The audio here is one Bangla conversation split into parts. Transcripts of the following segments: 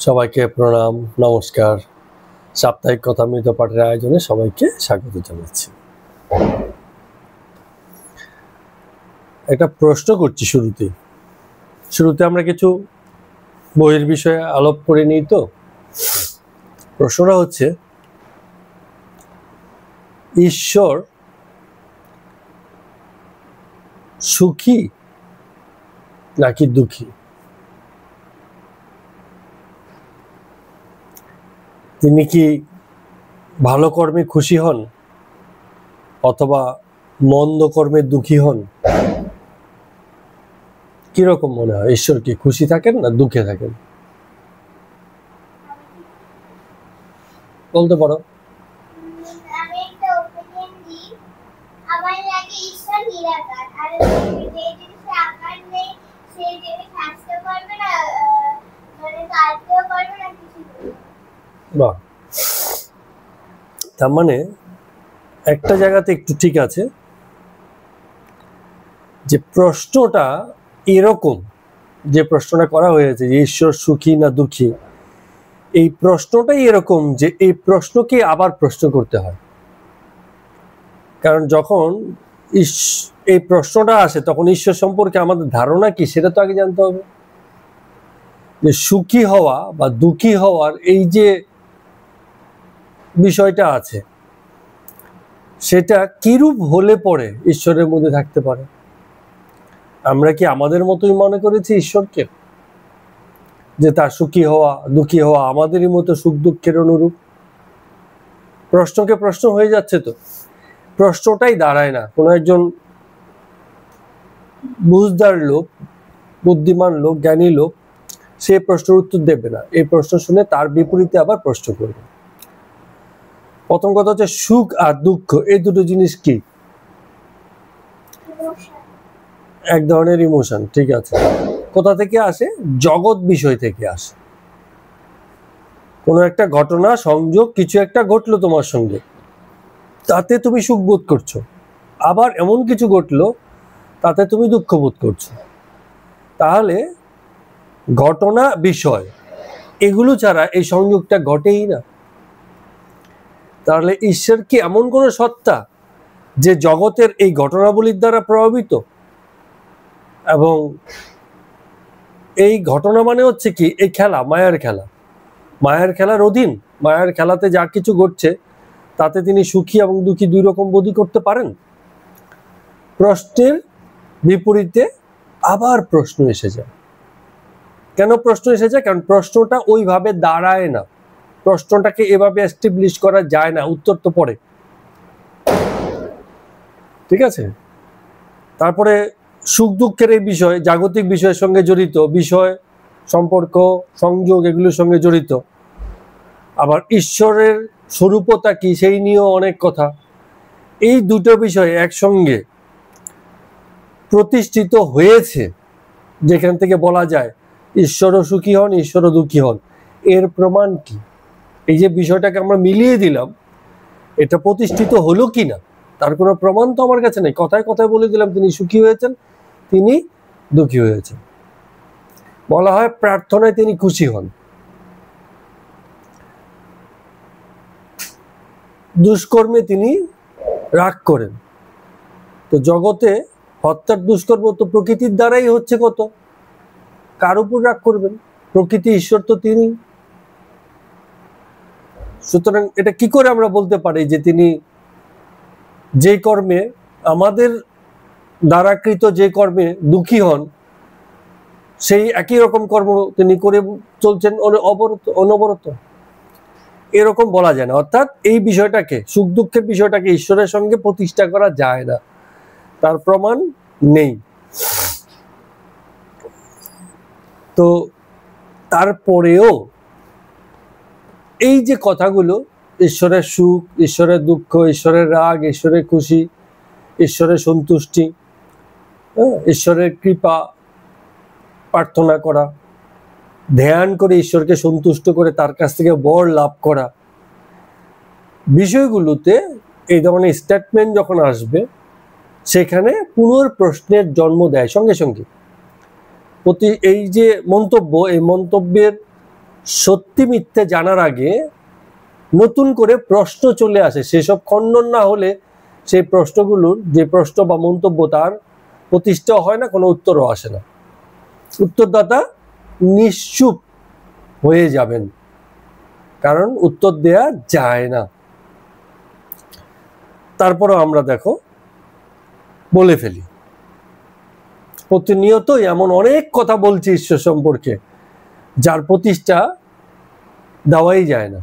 সবাইকে প্রণাম, নমস্কার। সাপ্তাহিক কথামৃত পাঠের আয়োজনে সবাইকে স্বাগত জানাচ্ছি। একটা প্রশ্ন করছি শুরুতে আমরা কিছু বইয়ের বিষয়ে আলাপ করে নিই। তো প্রশ্নটা হচ্ছে, ঈশ্বর সুখী নাকি দুঃখী? তিনি কি ভালো কর্মে খুশি হন অথবা মন্দ কর্মে দুঃখী হন? কিরকম মনে হয়, ঈশ্বর কি খুশি থাকেন না দুঃখে থাকেন? বলতে পারো। বাহ, তার মানে একটা জায়গাতে একটু ঠিক আছে, যে প্রশ্নটা এরকম, যে প্রশ্নটা করা হয়েছে যে ঈশ্বর সুখী না দুঃখী, এই প্রশ্নটাই এরকম যে এই প্রশ্নকে আবার প্রশ্ন করতে হয়। কারণ যখন এই প্রশ্নটা আসে তখন ঈশ্বর সম্পর্কে আমাদের ধারণা কি সেটা তো আগে জানতে হবে। যে সুখী হওয়া বা দুঃখী হওয়ার এই যে বিষয়টা আছে, সেটা কিরূপ হলে পরে ঈশ্বরের মধ্যে থাকতে পারে? আমরা কি আমাদের মতোই মনে করেছি ঈশ্বরকে, যে তার সুখী হওয়া দুঃখী হওয়া আমাদেরই মতো সুখ দুঃখের অনুরূপ? প্রশ্নকে প্রশ্ন হয়ে যাচ্ছে, তো প্রশ্নটাই দাঁড়ায় না। কোনো একজন বুঝদার লোক, বুদ্ধিমান লোক, জ্ঞানী লোক সে প্রশ্নের উত্তর দেবে না, এই প্রশ্ন শুনে তার বিপরীতে আবার প্রশ্ন করবে। প্রথম কথা হচ্ছে, সুখ আর দুঃখ এই দুটো জিনিস কি? এক ধরনের ইমোশন, ঠিক আছে। কোথা থেকে আসে? জগৎ বিষয় থেকে আসে। কোনো একটা ঘটনা সংযোগ, কিছু একটা ঘটলো তোমার সঙ্গে, তাতে তুমি সুখ বোধ করছো, আবার এমন কিছু ঘটলো তাতে তুমি দুঃখ বোধ করছো। তাহলে ঘটনা বিষয় এগুলো ছাড়া এই সংযোগটা ঘটেই না। তাহলে ঈশ্বর কি এমন কোন সত্তা যে জগতের এই ঘটনাবলীর দ্বারা প্রভাবিত? এবং এই ঘটনা মানে হচ্ছে কি, এই খেলা, মায়ার খেলার অধীন, মায়ার খেলাতে যা কিছু ঘটছে তাতে তিনি সুখী এবং দুঃখী দুই রকম বোধই করতে পারেন? প্রশ্নের বিপরীতে আবার প্রশ্ন এসে যায়। কেন প্রশ্ন এসে যায়? কারণ প্রশ্নটা ওইভাবে দাঁড়ায় না, প্রশ্নটাকে এভাবে এস্টাবলিশ করা যায় না, উত্তর তো পড়ে, ঠিক আছে। তারপরে সুখ দুঃখের এই বিষয় জাগতিক বিষয়ের সঙ্গে জড়িত, বিষয় সম্পর্ক সংযোগ এগুলোর সঙ্গে জড়িত। আবার ঈশ্বরের স্বরূপতা কি সেই নিয়েও অনেক কথা। এই দুটো বিষয় একসঙ্গে প্রতিষ্ঠিত হয়েছে, যেখান থেকে বলা যায় ঈশ্বরও সুখী হন, ঈশ্বরও দুঃখী হন। এর প্রমাণ কি? এই যে বিষয়টাকে আমরা মিলিয়ে দিলাম, এটা প্রতিষ্ঠিত হলো কিনা তার কোনো প্রমাণ তো আমার কাছে নেই। কথায় কথায় বলে দিলাম তিনি সুখী হয়েছেন, তিনি দুঃখী হয়েছেন। বলা হয় প্রার্থনায় তিনি খুশি হন, দুষ্কর্মে তিনি রাগ করেন। তো জগতে হত্যার দুষ্কর্ম তো প্রকৃতির দ্বারাই হচ্ছে, কত কার উপর রাগ করবেন? প্রকৃতি, ঈশ্বর তো তিনি। সুতরাং এটা কি করে আমরা বলতে পারি যে তিনি যে কর্মে, আমাদের দ্বারাকৃত যে কর্মে দুঃখী হন, সেই একই রকম কর্ম তিনি করে চলছেন অনবরত? এরকম বলা যায় না। অর্থাৎ এই বিষয়টাকে, সুখ দুঃখের বিষয়টাকে ঈশ্বরের সঙ্গে প্রতিষ্ঠা করা যায় না, তার প্রমাণ নেই। তো তারপরেও এই যে কথাগুলো, ঈশ্বরের সুখ, ঈশ্বরের দুঃখ, ঈশ্বরের রাগ, ঈশ্বরের খুশি, ঈশ্বরের সন্তুষ্টি, ঈশ্বরের কৃপা প্রার্থনা করা, ধ্যান করে ঈশ্বরকে সন্তুষ্ট করে তার কাছ থেকে বর লাভ করা, বিষয়গুলোতে এই ধরনের স্টেটমেন্ট যখন আসবে, সেখানে পুনর্প্রশ্নের জন্ম দেয় সঙ্গে সঙ্গে। এই যে মন্তব্য, এই মন্তব্যের সত্যি মিথ্যে জানার আগে নতুন করে প্রশ্ন চলে আসে, সেসব খণ্ডন না হলে সেই প্রশ্নগুলোর যে প্রশ্ন বা মন্তব্য তার প্রতিষ্ঠা হয় না, কোনো উত্তরও আসে না। উত্তরদাতা নিশ্চুপ হয়ে যাবেন, কারণ উত্তর দেয়া যায় না। তারপরও আমরা দেখো বলে ফেলি, প্রতিনিয়তই এমন অনেক কথা বলছি ঈশ্বর সম্পর্কে যার প্রতিষ্ঠা দেওয়াই যায় না।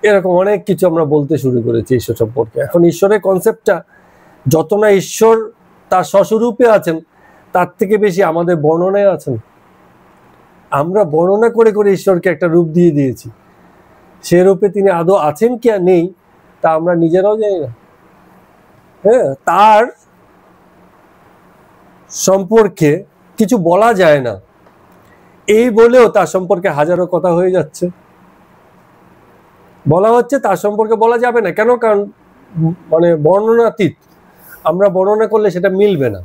এরকম অনেক কিছু আমরা বলতে শুরু করেছি ঈশ্বর সম্পর্কে। এখন ঈশ্বরের কনসেপ্টটা যত না ঈশ্বর তার স্বস্বরূপে আছেন, তার থেকে বেশি আমাদের বর্ণনায় আছেন। আমরা বর্ণনা করে করে ঈশ্বরকে একটা রূপ দিয়ে দিয়েছি, সে রূপে তিনি আদৌ আছেন কি আর নেই তা আমরা নিজেরাও জানি না। হ্যাঁ, তার সম্পর্কে কিছু বলা যায় না, এই বলেও তার সম্পর্কে হাজারো কথা হয়ে যাচ্ছে। বলা হচ্ছে তার সম্পর্কে বলা যাবে না কেন? কারণ মানে বর্ণনাতীত, আমরা বর্ণনা করলে সেটা মিলবে না।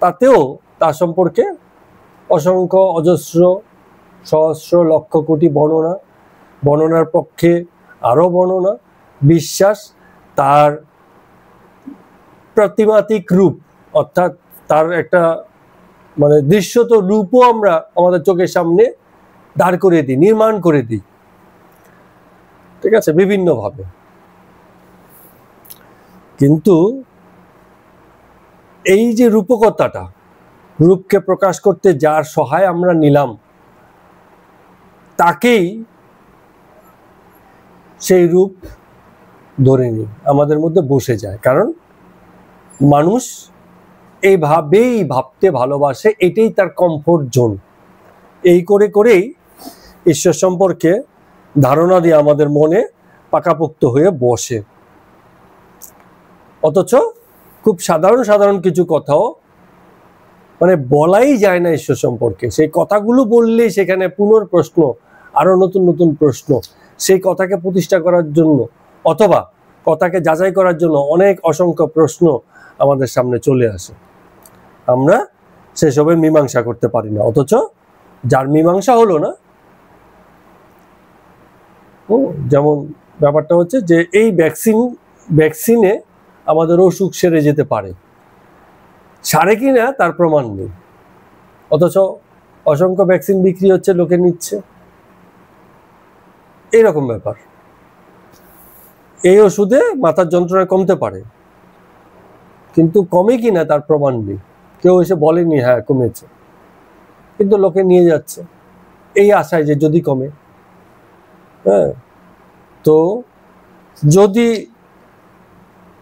তাতেও তার সম্পর্কে অসংখ্য অজস্র সহস্র লক্ষ কোটি বর্ণনা, বর্ণনার পক্ষে আরো বর্ণনা, বিশ্বাস, তার প্রতিমাত্মিক রূপ, অর্থাৎ তার একটা মানে দৃশ্যত রূপও আমরা আমাদের চোখের সামনে দাঁড় করে দিই, নির্মাণ করে দিই, ঠিক আছে, বিভিন্নভাবে। কিন্তু এই যে রূপকতাটা, রূপকে প্রকাশ করতে যার সহায় আমরা নিলাম, তাকেই সেই রূপ ধরে নিই, আমাদের মধ্যে বসে যায়। কারণ মানুষ এইভাবেই ভাবতে ভালোবাসে, এটাই তার কমফোর্ট জোন। এই করে করেই ঈশ্বর সম্পর্কে ধারণা দিয়ে আমাদের মনে পাকাপোক্ত হয়ে বসে। অথচ খুব সাধারণ সাধারণ কিছু কথাও মানে বলাই যায় না ঈশ্বর সম্পর্কে। সেই কথাগুলো বললেই সেখানে পুনঃপ্রশ্ন, আরো নতুন নতুন প্রশ্ন, সেই কথাকে প্রতিষ্ঠা করার জন্য অথবা কথাকে যাচাই করার জন্য অনেক অসংখ্য প্রশ্ন আমাদের সামনে চলে আসে। আমরা সেসবের মীমাংসা করতে পারি না। অথচ যার মীমাংসা হলো না, যেমন ব্যাপারটা হচ্ছে যে এই ভ্যাকসিনে আমাদের অসুখ সেরে যেতে পারে, সারে কিনা তার প্রমাণ নেই, অথচ অসংখ্য ভ্যাকসিন বিক্রি হচ্ছে, লোকে নিচ্ছে। এইরকম ব্যাপার। এই ওষুধে মাথার যন্ত্রণা কমতে পারে, কিন্তু কমে কিনা তার প্রমাণ নেই, কেউ এসে বলেনি হ্যাঁ কমেছে, কিন্তু লোকে নিয়ে যাচ্ছে এই আশায় যে যদি কমে। হ্যাঁ, তো যদি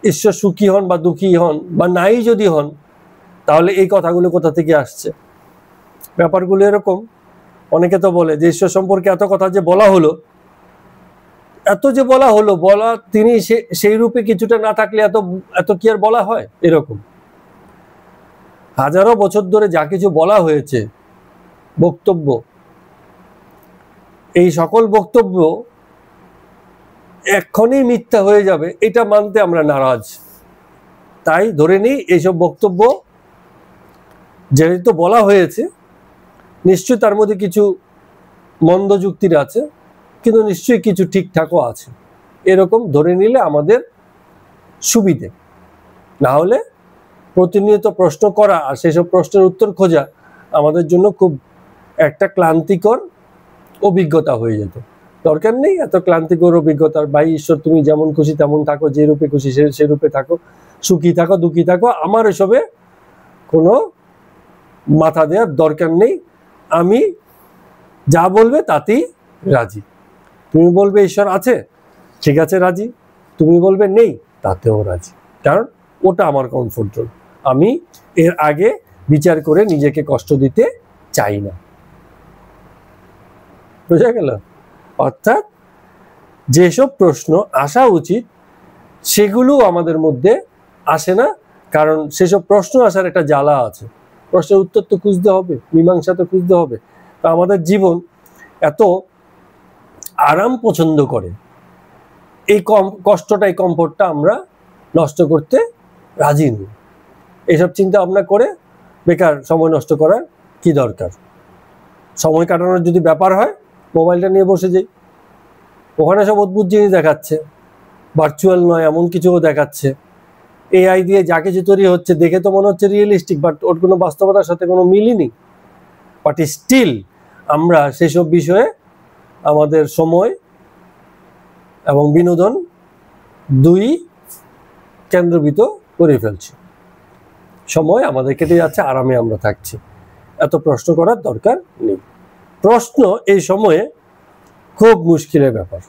ঈশ্বর সুখী হন বা দুঃখী হন বা নাই যদি হন, তাহলে এই কথাগুলো কোথা থেকে আসছে? ব্যাপারগুলো এরকম। অনেকে তো বলে যে ঈশ্বর সম্পর্কে এত কথা যে বলা হলো, এত যে বলা হলো, বলা তিনি সেই রূপে কিছুটা না থাকলে এত এত কি আর বলা হয়? এরকম হাজারো বছর ধরে যা কিছু বলা হয়েছে বক্তব্য, এই সকল বক্তব্য এক্ষণি মিথ্যা হয়ে যাবে এটা মানতে আমরা নারাজ। তাই ধরে নিই এইসব বক্তব্য যেহেতু বলা হয়েছে, নিশ্চয়ই তার মধ্যে কিছু মন্দ যুক্তির আছে, কিন্তু নিশ্চয়ই কিছু ঠিকঠাকও আছে। এরকম ধরে নিলে আমাদের সুবিধে। না হলে প্রতিনিয়ত প্রশ্ন করা আর সেসব প্রশ্নের উত্তর খোঁজা আমাদের জন্য খুব একটা ক্লান্তিকর অভিজ্ঞতা হয়ে যেত। দরকার নেই এত ক্লান্তিকর অভিজ্ঞতার। ভাই ঈশ্বর তুমি যেমন খুশি তেমন থাকো, যে রূপে খুশি সে রূপে থাকো, সুখী থাকো দুঃখী থাকো, আমার এসবে কোনো মাথা দেওয়ার দরকার নেই। আমি যা বলবে তাতেই রাজি। তুমি বলবে ঈশ্বর আছে, ঠিক আছে রাজি। তুমি বলবে নেই, তাতেও রাজি। কারণ ওটা আমার কমফোর্ট জোন। আমি এর আগে বিচার করে নিজেকে কষ্ট দিতে চাই না। বোঝা গেল? অর্থাৎ যেসব প্রশ্ন আসা উচিত সেগুলো আমাদের মধ্যে আসে না, কারণ সেসব প্রশ্ন আসার একটা জ্বালা আছে। প্রশ্নের উত্তর তো খুঁজতে হবে, মীমাংসা তো খুঁজতে হবে। তো আমাদের জীবন এত আরাম পছন্দ করে, এই কষ্টটা, এই কমফোর্টটা আমরা নষ্ট করতে রাজি নই। এসব চিন্তা ভাবনা করে বেকার সময় নষ্ট করার কি দরকার? সময় কাটানোর যদি ব্যাপার হয়, মোবাইলটা নিয়ে বসে যাই, ওখানে সব অদ্ভুত জিনিস দেখাচ্ছে, ভার্চুয়াল নয় এমন কিছুও দেখাচ্ছে। এআই দিয়ে যা কিছু তৈরি হচ্ছে দেখে তো মনে হচ্ছে রিয়েলিস্টিক, বাট ওর কোনো বাস্তবতার সাথে কোনো মিলই নেই। বাট স্টিল আমরা সেসব বিষয়ে আমাদের সময় এবং বিনোদন দুই কেন্দ্রবিত করে ফেলছি। সময় আমাদের কেটে যাচ্ছে, আরামে আমরা থাকছি, এত প্রশ্ন করার দরকার নেই। প্রশ্ন এই সময়ে খুব মুশকিলের ব্যাপার।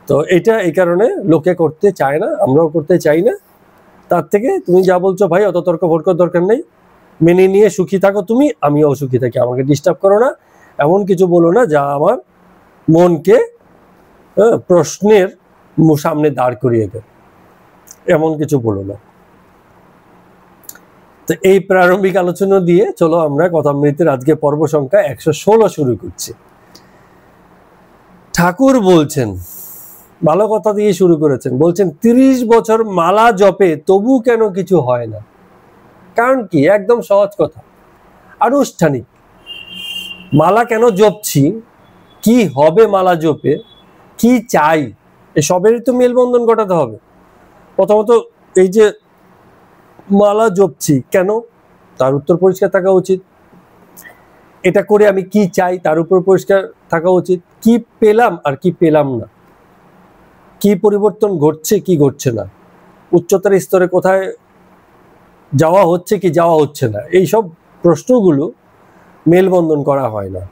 তো এটা এই কারণে লোকে করতে চায় না, আমরাও করতে চাই না। তার থেকে তুমি যা বলছো ভাই অত তর্ক ভর্কর দরকার নেই, মেনে নিয়ে সুখী থাকো তুমি, আমিও সুখী থাকি, আমাকে ডিস্টার্ব করো না, এমন কিছু বলো না যা আমার মনকে প্রশ্নের সামনে দাঁড় করিয়ে দেয়, এমন কিছু বলো না। তো এই প্রারম্ভিক আলোচনা দিয়ে চলো আমরা কথামৃতের আজকে পর্ব সংখ্যা 116 শুরু করছি। ঠাকুর বলছেন, ভালো কথা দিয়ে শুরু করেছেন, বলছেন 30 বছর মালা জপে তবু কেন কিছু হয় না। কারণ কি? একদম সহজ কথা, আনুষ্ঠানিক। মালা কেন জপছি, কি হবে মালা জপে, কি চাই, এসবেরই তো মেলবন্ধন ঘটাতে হবে। প্রথমত এই যে মালা জপছি কেন, তার উত্তর পরিষ্কার থাকা উচিত। এটা করে আমি কি চাই তার উপর পরিষ্কার থাকা উচিত। কি পেলাম আর কি পেলাম না, কি পরিবর্তন ঘটছে কি ঘটছে না, উচ্চতর স্তরে কোথায় যাওয়া হচ্ছে কি যাওয়া হচ্ছে না, এইসব প্রশ্নগুলো মেলবন্ধন করা হয় না,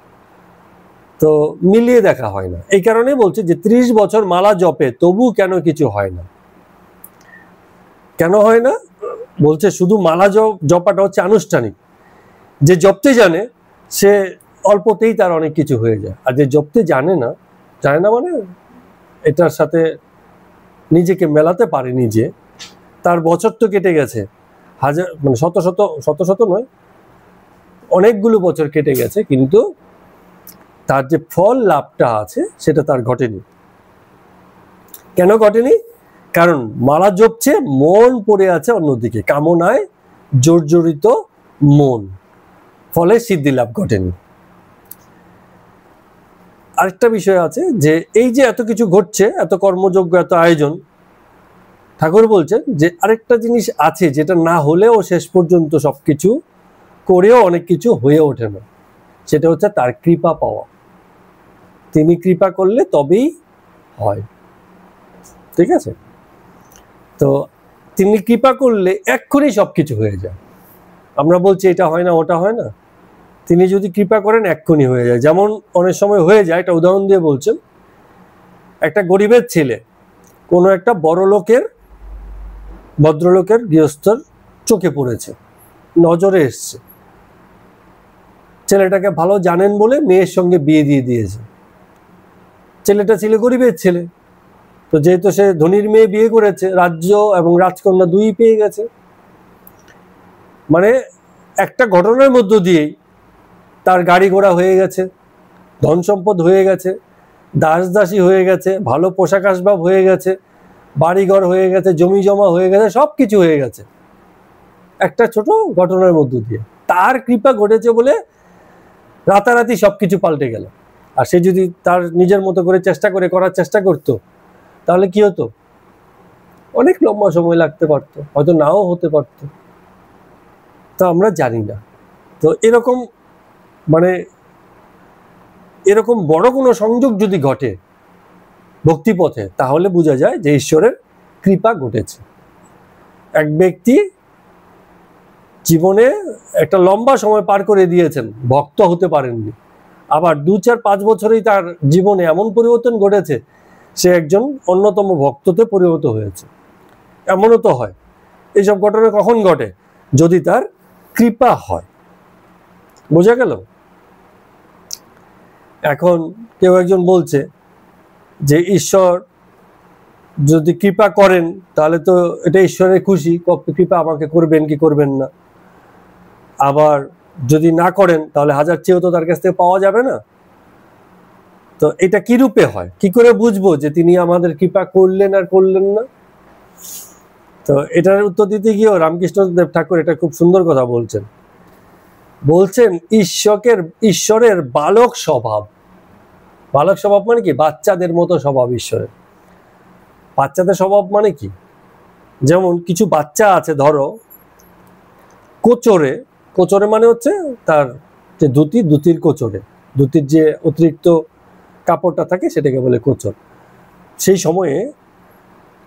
তো মিলিয়ে দেখা হয় না। এই কারণে বলছে যে 30 বছর মালা জপে তবু কেন কিছু হয় না। কেন হয় না? বলছে শুধু মালা জপাটা হচ্ছে আনুষ্ঠানিক। যে জপতে জানে সে অল্পতেই তার অনেক কিছু হয়ে যায়, আর যে জপতে জানে না মানে এটার সাথে নিজেকে মেলাতে পারেনি, যে তার বছর তো কেটে গেছে, হাজার মানে শত শত নয়, অনেকগুলো বছর কেটে গেছে, কিন্তু তার যে ফল লাভটা আছে সেটা তার ঘটেনি। কেন ঘটেনি? কারণ মালা জপছে, মন পড়ে আছে অন্যদিকে, কামনায় জর্জরিত মন, ফলে সিদ্ধি লাভ ঘটেনি। আরেকটা বিষয় আছে যে এই যে এত কিছু ঘটছে, এত কর্মযজ্ঞ, এত আয়োজন, ঠাকুর বলছেন যে আরেকটা জিনিস আছে যেটা না হলেও শেষ পর্যন্ত সবকিছু করেও অনেক কিছু হয়ে ওঠে না, সেটা হচ্ছে তার কৃপা পাওয়া। তিনি কৃপা করলে তবেই হয়, ঠিক আছে? তো তিনি কৃপা করলে এক্ষুনি সবকিছু হয়ে যায়। আমরা বলছি এটা হয় না ওটা হয় না, তিনি যদি কৃপা করেন এক্ষুনি হয়ে যায়। যেমন অনেক সময় হয়ে যায়, একটা উদাহরণ দিয়ে বলছেন, একটা গরিবের ছেলে কোনো একটা ভদ্রলোকের গৃহস্থর চোখে পড়েছে, নজরে এসছে, ছেলেটাকে ভালো জানেন বলে মেয়ের সঙ্গে বিয়ে দিয়ে দিয়েছে। ছেলেটা ছিল গরিবের ছেলে, তো যেহেতু সে ধনীর মেয়ে বিয়ে করেছে, রাজ্য এবং রাজকন্যা দুই পেয়ে গেছে। মানে একটা ঘটনার মধ্য দিয়েই তার গাড়ি ঘোড়া হয়ে গেছে, ধন সম্পদ হয়ে গেছে, দাস দাসী হয়ে গেছে, ভালো পোশাক আসবাব হয়ে গেছে, বাড়িঘর হয়ে গেছে, জমি জমা হয়ে গেছে, সবকিছু হয়ে গেছে একটা ছোট ঘটনার মধ্য দিয়ে। তার কৃপা ঘটেছে বলে রাতারাতি সবকিছু পাল্টে গেল। আর সে যদি তার নিজের মতো করে করার চেষ্টা করতো, তাহলে কি হতো? অনেক লম্বা সময় লাগতে পারতো, হয়তো নাও হতে পারতো, তা আমরা জানি না। তো এরকম বড় কোনো সংযোগ যদি ঘটে ভক্তিপথে, তাহলে বোঝা যায় যে ঈশ্বরের কৃপা ঘটেছে। এক ব্যক্তি জীবনে একটা লম্বা সময় পার করে দিয়েছেন, ভক্ত হতে পারেননি, আবার 2-4-5 বছরেই তার জীবনে এমন পরিবর্তন ঘটেছে, সে একজন অন্যতম ভক্ততে পরিণত হয়েছে। এমনও তো হয়। এইসব ঘটনা কখন ঘটে? যদি তার কৃপা হয়। বোঝা গেল? এখন কেউ একজন বলছে যে ঈশ্বর যদি কৃপা করেন তাহলে তো এটা ঈশ্বরের খুশি, কৃপা আমাকে করবেন কি করবেন না। আবার যদি না করেন তাহলে হাজার চেয়েও তো তার কাছ থেকে পাওয়া যাবে না। তো এটা কি রূপে হয়, কি করে বুঝবো যে তিনি আমাদের কৃপা করলেন আর করলেন না? তো এটার উত্তর দিতে গিয়েও রামকৃষ্ণদেব ঠাকুর এটা খুব সুন্দর কথা বলছেন, বলছেন ঈশ্বরের বালক স্বভাব। বালক স্বভাব মানে কি? বাচ্চাদের মতো স্বভাব ঈশ্বরের। বাচ্চাদের স্বভাব মানে কি? যেমন কিছু বাচ্চা আছে, ধরো কোচরে মানে হচ্ছে তার যে ধুতির কোচরে, ধুতির যে অতিরিক্ত কাপড়টা থাকে সেটাকে বলে কোচর। সেই সময়ে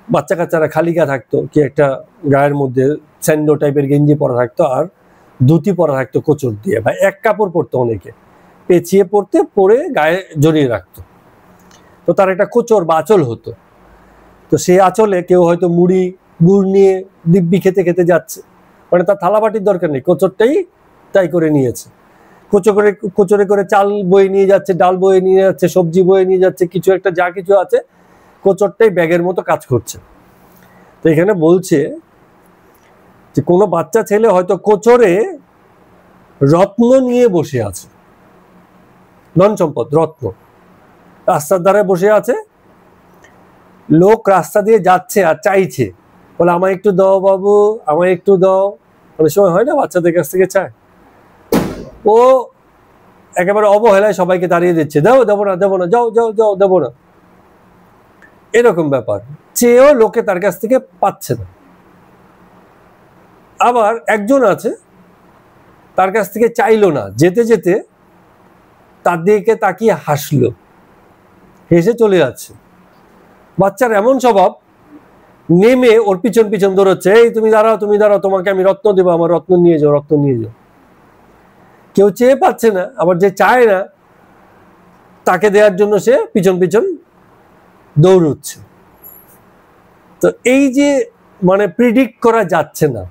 বাচ্চা কাচ্চারা খালি গা থাকতো, কি একটা গায়ের মধ্যে স্যান্ডো টাইপের গেঞ্জি পরা থাকতো আর ধুতি পরা থাকতো কোচর দিয়ে, বা এক কাপড় পরতো, অনেকে পেঁচিয়ে পরে গায়ে জড়িয়ে রাখতো। তো তার একটা কোচর বা আঁচল হতো। তো সেই আঁচলে কেউ হয়তো মুড়ি গুড় নিয়ে দিব্যি খেতে খেতে যাচ্ছে, মানে তার থালাবাটির দরকার নেই, কোচরটাই তাই করে নিয়েছে। কোচরে করে চাল বয়ে নিয়ে যাচ্ছে, ডাল বয়ে নিয়ে যাচ্ছে, সবজি বয়ে নিয়ে যাচ্ছে, কিছু একটা যা কিছু আছে, কোচরটাই ব্যাগের মতো কাজ করছে। তো এখানে বলছে যে কোনো বাচ্চা ছেলে হয়তো কোচরে রত্ন নিয়ে বসে আছে, ধন সম্পদ, রত্ন, রাস্তার ধারে বসে আছে। লোক রাস্তা দিয়ে যাচ্ছে আর চাইছে, বলে আমায় একটু দাও বাবু, আমায় একটু দাও। অনেক সময় হয় না, বাচ্চাদের কাছ থেকে চায়। ও একেবারে অবহেলায় সবাইকে দাঁড়িয়ে দিচ্ছে, দেবো না, যাও, দেবো না, এরকম ব্যাপার। চেয়েও লোকে তার কাছ থেকে পাচ্ছে না। আবার একজন আছে, তার কাছ থেকে চাইলো না, যেতে যেতে তার দিকে তাকিয়ে হাসলো, হেসে চলে যাচ্ছে। বাচ্চার এমন স্বভাব, নেমে ওর পিছন পিছন দৌড়চ্ছে, এই তুমি দাঁড়াও, তোমাকে আমি রত্ন দেবো, আমার রত্ন নিয়ে যাও। কেউ চেয়ে পাচ্ছে না, আবার যে চায় না তাকে দেওয়ার জন্য সে পিছন পিছন দৌড়চ্ছে। তো এই যে মানে প্রিডিক্ট করা যাচ্ছে না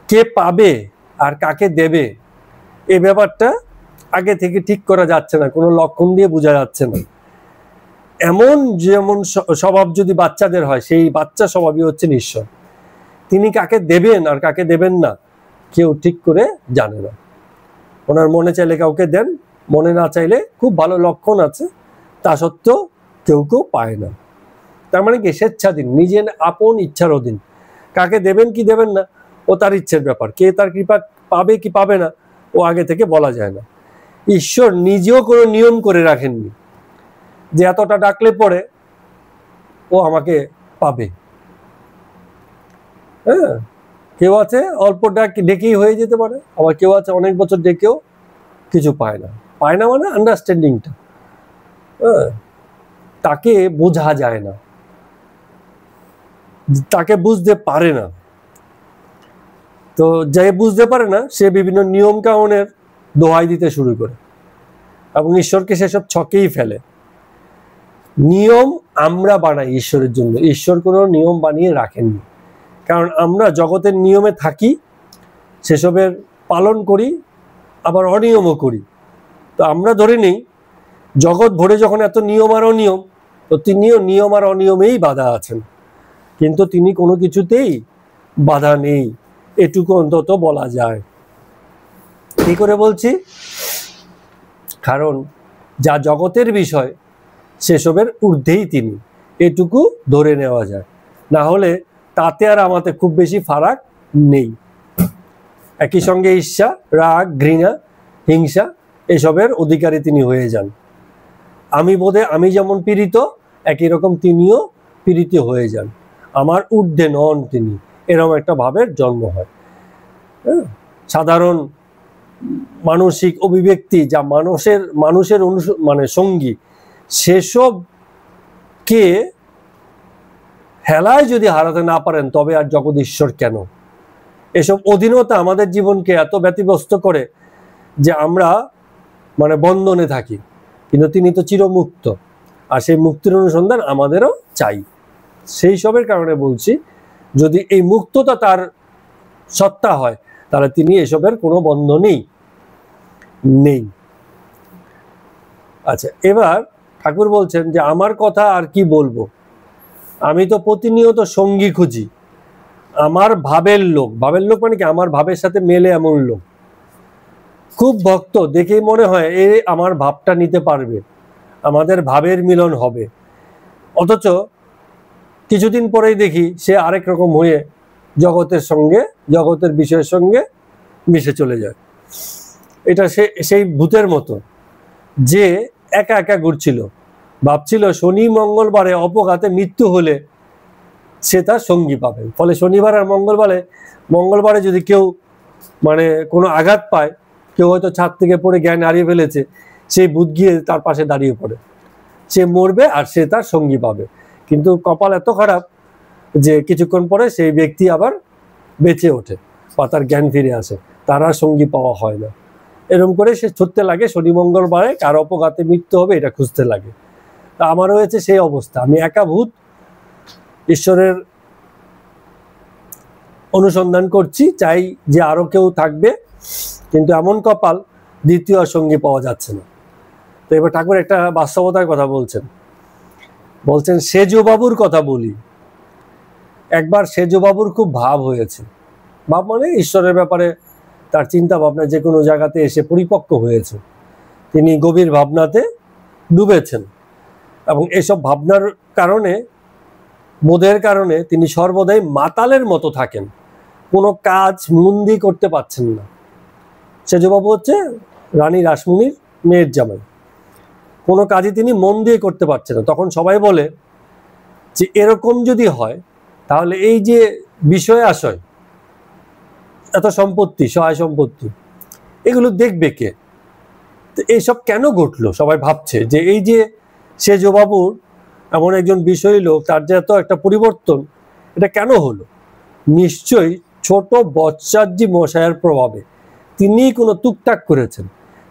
কে পাবে আর কাকে দেবে, এই ব্যাপারটা আগে থেকে ঠিক করা যাচ্ছে না, কোনো লক্ষণ দিয়ে বোঝা যাচ্ছে না। যেমন স্বভাব যদি বাচ্চাদের হয়, সেই বাচ্চা স্বভাবই হচ্ছেন ঈশ্বর। তিনি কাকে দেবেন আর কাকে দেবেন না কেউ ঠিক করে জানে না। ওনার মনে চাইলে কাউকে দেন, মনে না চাইলে খুব ভালো লক্ষণ আছে, তা সত্ত্বেও কেউ পায় না। তার মানে কি? স্বেচ্ছাধীন, নিজের আপন ইচ্ছার অধীন। কাকে দেবেন কি দেবেন না ও তার ইচ্ছের ব্যাপার। কে তার কৃপা পাবে কি পাবে না ও আগে থেকে বলা যায় না। ঈশ্বর নিজেও কোনো নিয়ম করে রাখেননি যে এতটা ডাকলে পরে ও আমাকে পাবে। হ্যাঁ, কেউ আছে অল্প ডেকেই হয়ে যেতে পারে, আবার কেউ আছে অনেক বছর ডেকেও কিছু পায় না মানে আন্ডারস্ট্যান্ডিংটা, হ্যাঁ, তাকে বোঝা যায় না, তাকে বুঝতে পারে না। তো যে বুঝতে পারে না সে বিভিন্ন নিয়ম কানুনের দোহাই দিতে শুরু করে এবং ঈশ্বরকে সেসব ছকেই ফেলে। নিয়ম আমরা বানাই ঈশ্বরের জন্য, ঈশ্বর কোনো নিয়ম বানিয়ে রাখেননি। কারণ আমরা জগতের নিয়মে থাকি, সেসবের পালন করি, আবার অনিয়মও করি। তো আমরা ধরে নিই জগৎ ভরে যখন এত নিয়ম আর অনিয়ম, তো তিনিও নিয়ম আর অনিয়মেই বাধা আছেন, কিন্তু তিনি কোনো কিছুতেই বাধা নেই, এটুকু অন্তত বলা যায়। কি করে বলছি? কারণ যা জগতের বিষয় সেসবের ঊর্ধ্বেই তিনি, এটুকু ধরে নেওয়া যায়। না হলে তাতে আর আমাদের খুব বেশি ফারাক নেই। একই সঙ্গে ঈর্ষা, রাগ, ঘৃণা, হিংসা এসবের অধিকারী তিনি হয়ে যান। আমি যেমন পীড়িত, একই রকম তিনিও পীড়িত হয়ে যান। আমার ঊর্ধ্বে নন তিনি, এরকম একটা ভাবের জন্ম হয়। সাধারণ মানসিক অভিব্যক্তি যা মানুষের মানে সঙ্গী, সেসবকে হেলায় যদি হারাতে না পারেন তবে আর জগদীশ্বর কেন? এসব অধীনতা আমাদের জীবনকে এত ব্যতিব্যস্ত করে যে আমরা মানে বন্ধনে থাকি, কিন্তু তিনি তো চিরমুক্ত, আর সেই মুক্তির অনুসন্ধান আমাদেরও চাই। সেই সবের কারণে বলছি, যদি এই মুক্ততা তার সত্তা হয় তাহলে তিনি এসবের কোনো বন্ধনই নেই। আচ্ছা, এবার ঠাকুর বলছেন যে আমার কথা আর কি বলবো, আমি তো প্রতিনিয়ত সঙ্গী খুঁজি। আমার ভাবের লোক মানে কি? আমার ভাবের সাথে মেলে এমন লোক, খুব ভক্ত, দেখেই মনে হয় এ আমার ভাবটা নিতে পারবে, আমাদের ভাবের মিলন হবে। অথচ কিছুদিন পরেই দেখি সে আরেক রকম হয়ে জগতের বিষয়ের সঙ্গে মিশে চলে যায়। এটা সেই ভূতের মতো যে একা একা ঘুরছিল, ভাবছিল শনি মঙ্গলবারে অপঘাতে মৃত্যু হলে সে তার সঙ্গী পাবে। ফলে শনিবার আর মঙ্গলবারে যদি কেউ মানে কোনো আঘাত পায়, কেউ হয়তো ছাদ থেকে পড়ে জ্ঞান হারিয়ে ফেলেছে, সেই ভূত গিয়ে তার পাশে দাঁড়িয়ে পড়ে, সে মরবে আর সে তার সঙ্গী পাবে। কিন্তু কপাল এত খারাপ যে কিছুক্ষণ পরে সেই ব্যক্তি আবার বেঁচে ওঠে বা তার জ্ঞান ফিরে আসে, তার আর সঙ্গী পাওয়া হয় না। এরকম করে সে ছুটতে লাগে, শনি মঙ্গলবারে কার অপঘাতে মৃত্যু হবে এটা খুঁজতে লাগে। তা আমারও হয়েছে সেই অবস্থা, আমি একা ভূত, ঈশ্বরের অনুসন্ধান করছি, চাই যে আরো কেউ থাকবে, কিন্তু এমন কপাল দ্বিতীয় সঙ্গী পাওয়া যাচ্ছে না। তো এবার ঠাকুর একটা বাস্তবতার কথা বলছেন সেজবাবুর কথা বলি। একবার সেজবাবুর খুব ভাব হয়েছে, ভাব মানে ঈশ্বরের ব্যাপারে তার চিন্তা ভাবনা যে কোনো জায়গাতে এসে পরিপক্ক হয়েছে, তিনি গভীর ভাবনাতে ডুবেছেন এবং এসব ভাবনার কারণে, বোধের কারণে তিনি সর্বদাই মাতালের মতো থাকেন, কোনো কাজ মন দিয়ে করতে পারছেন না। সেজবাবু হচ্ছে রানী রাসমণির মেয়ের জামাই, কোনো কাজই তিনি মন দিয়ে করতে পারছেন না। তখন সবাই বলে যে এরকম যদি হয় তাহলে এই যে বিষয় আশয়, এত সম্পত্তি, সহায় সম্পত্তি, এগুলো দেখবে কে? এইসব কেন ঘটলো? সবাই ভাবছে যে এই যে সেজবাবুর এমন একজন বিষয়ী লোক, তার যে এত একটা পরিবর্তন, এটা কেন হলো? নিশ্চয়ই ছোট বচ্চার্জি মশাইয়ের প্রভাবে। তিনি কোনো টুকটাক করেছেন।